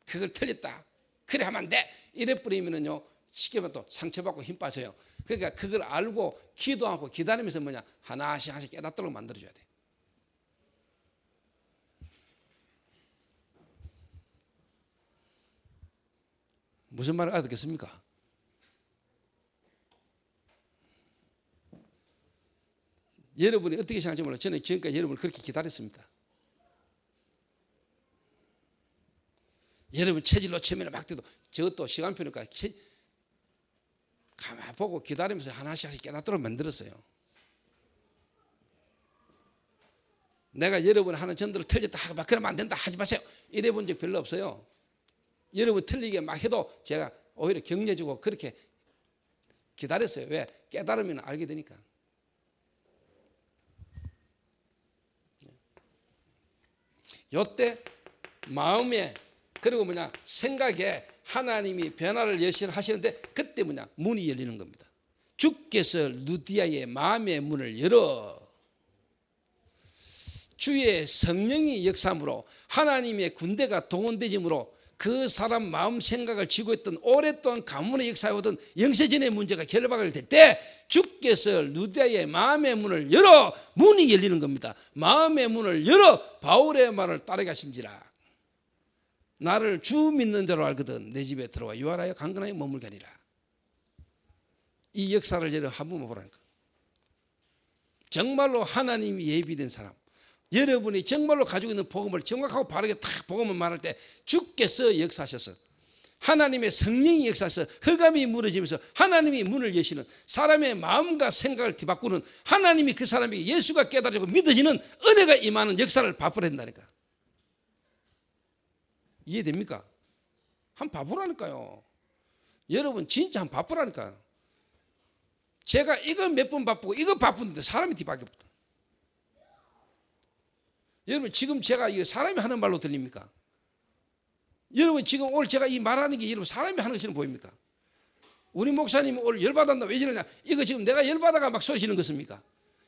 그걸 틀렸다. 그래 하면 안 돼. 이래 버리면은요 쉽게 말하면 또 상처받고 힘 빠져요. 그러니까 그걸 알고 기도하고 기다리면서 뭐냐 하나씩 하나씩 깨닫도록 만들어줘야 돼. 무슨 말을 알아듣겠습니까? 여러분이 어떻게 생각할지 몰라요. 저는 지금까지 여러분을 그렇게 기다렸습니다. 여러분 체질로 체면을 막 돼도 저것도 시간표니까 가만 보고 기다리면서 하나씩 깨닫도록 만들었어요. 내가 여러분 하는 전도를 틀렸다 막 그러면 안 된다 하지 마세요. 이래 본 적 별로 없어요. 여러분 틀리게 막 해도 제가 오히려 격려주고 그렇게 기다렸어요. 왜? 깨달으면 알게 되니까. 요때 마음에 그리고 뭐냐 생각에 하나님이 변화를 여신하시는데 그때 뭐냐 문이 열리는 겁니다. 주께서 루디아의 마음의 문을 열어 주의 성령이 역사함으로 하나님의 군대가 동원되므로 그 사람 마음 생각을 쥐고 있던 오랫동안 가문의 역사하던 영세전의 문제가 결박을 될 때 주께서 루디아의 마음의 문을 열어 문이 열리는 겁니다. 마음의 문을 열어 바울의 말을 따라가신지라 나를 주 믿는 자로 알거든 내 집에 들어와 유하라여 강건하여 머물게 하리라. 이 역사를 여러분 한 번만 보라니까. 정말로 하나님이 예비된 사람 여러분이 정말로 가지고 있는 복음을 정확하고 바르게 딱 복음을 말할 때 주께서 역사하셔서 하나님의 성령이 역사해서 흑암이 무너지면서 하나님이 문을 여시는 사람의 마음과 생각을 뒤바꾸는 하나님이 그 사람에게 예수가 깨달아지고 믿어지는 은혜가 임하는 역사를 바꾸려 한다니까. 이해됩니까? 한번 바꾸라니까요. 여러분 진짜 한번 바꾸라니까요. 제가 이거 몇 번 바쁘고 이거 바쁘는데 사람이 뒤바뀌었다. 여러분 지금 제가 이거 사람이 하는 말로 들립니까? 여러분 지금 오늘 제가 이 말하는 게 여러분 사람이 하는 것처럼 보입니까? 우리 목사님 오늘 열받았나 왜 이러냐 이거 지금 내가 열받아가 막 소리치는 것입니까?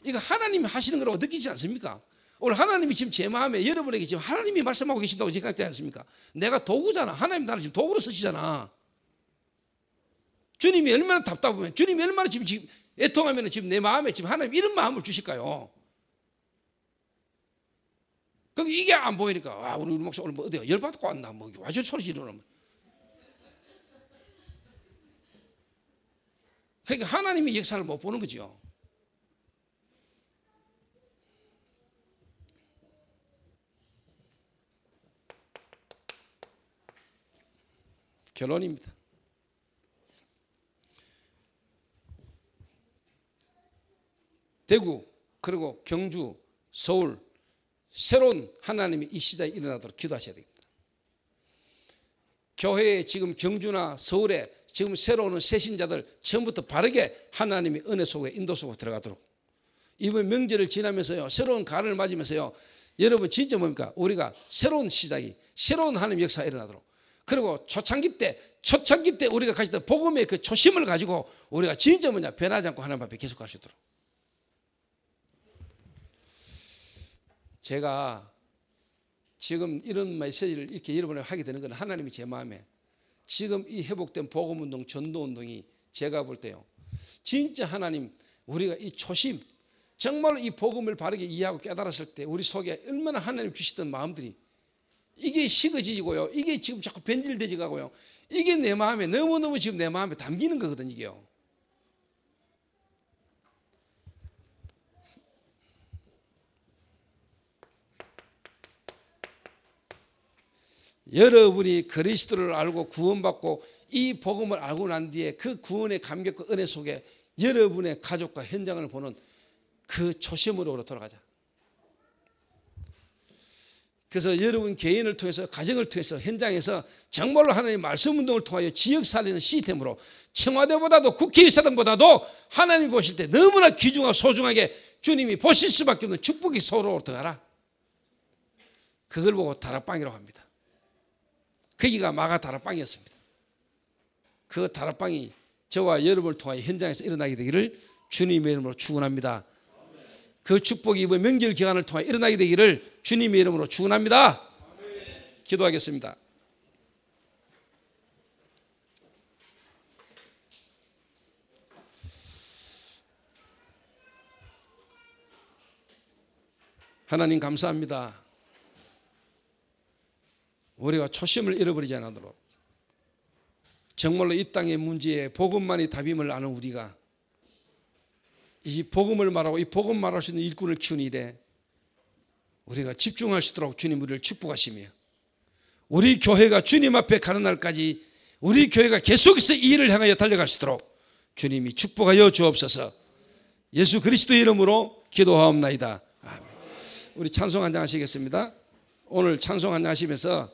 이거 하나님이 하시는 거라고 느끼지 않습니까? 오늘 하나님이 지금 제 마음에 여러분에게 지금 하나님이 말씀하고 계신다고 생각되지 않습니까? 내가 도구잖아. 하나님 나를 지금 도구로 쓰시잖아. 주님이 얼마나 답답하면 주님이 얼마나 지금 애통하면 지금 내 마음에 지금 하나님 이런 마음을 주실까요? 그게 이게 안 보이니까 와 우리 목사 오늘 뭐 어디야 열받고 왔나 뭐 와주 소리 지르는 그러니까 하나님의 역사를 못 보는 거죠. 결론입니다. 대구 그리고 경주 서울 새로운 하나님이 이 시대에 일어나도록 기도하셔야 됩니다. 교회에 지금 경주나 서울에 지금 새로 오는 새신자들 처음부터 바르게 하나님의 은혜 속에 인도 속으로 들어가도록 이번 명절을 지나면서요 새로운 가을을 맞으면서요 여러분 진짜 뭡니까 우리가 새로운 시작이 새로운 하나님 역사가 일어나도록 그리고 초창기 때 우리가 가졌던 복음의 그 초심을 가지고 우리가 진짜 뭐냐 변하지 않고 하나님 앞에 계속 갈 수 있도록 제가 지금 이런 메시지를 이렇게 여러분에게 하게 되는 건 하나님이 제 마음에 지금 이 회복된 복음운동 전도운동이 제가 볼 때요 진짜 하나님 우리가 이 초심 정말로 이 복음을 바르게 이해하고 깨달았을 때 우리 속에 얼마나 하나님 주시던 마음들이 이게 식어지고요 이게 지금 자꾸 변질되지 가고요 이게 내 마음에 너무너무 지금 내 마음에 담기는 거거든요 이게요. 여러분이 그리스도를 알고 구원받고 이 복음을 알고 난 뒤에 그 구원의 감격과 은혜 속에 여러분의 가족과 현장을 보는 그 초심으로 돌아가자. 그래서 여러분 개인을 통해서 가정을 통해서 현장에서 정말로 하나님의 말씀 운동을 통하여 지역 살리는 시스템으로 청와대보다도 국회의사당보다도 하나님이 보실 때 너무나 귀중하고 소중하게 주님이 보실 수밖에 없는 축복이 서로 들어가라. 그걸 보고 다락방이라고 합니다. 거기가 마가 다락방이었습니다. 그 다락방이 저와 여러분을 통하여 현장에서 일어나게 되기를 주님의 이름으로 축원합니다. 그 축복이 이번 명절 기간을 통하여 일어나게 되기를 주님의 이름으로 축원합니다. 기도하겠습니다. 하나님 감사합니다. 우리가 초심을 잃어버리지 않도록 정말로 이 땅의 문제에 복음만이 답임을 아는 우리가 이 복음을 말하고 이 복음 말할 수 있는 일꾼을 키우는 일에 우리가 집중할 수 있도록 주님 우리를 축복하시며 우리 교회가 주님 앞에 가는 날까지 우리 교회가 계속해서 이 일을 향하여 달려갈 수 있도록 주님이 축복하여 주옵소서. 예수 그리스도의 이름으로 기도하옵나이다. 아멘. 우리 찬송 한장 하시겠습니다. 오늘 찬송 한장 하시면서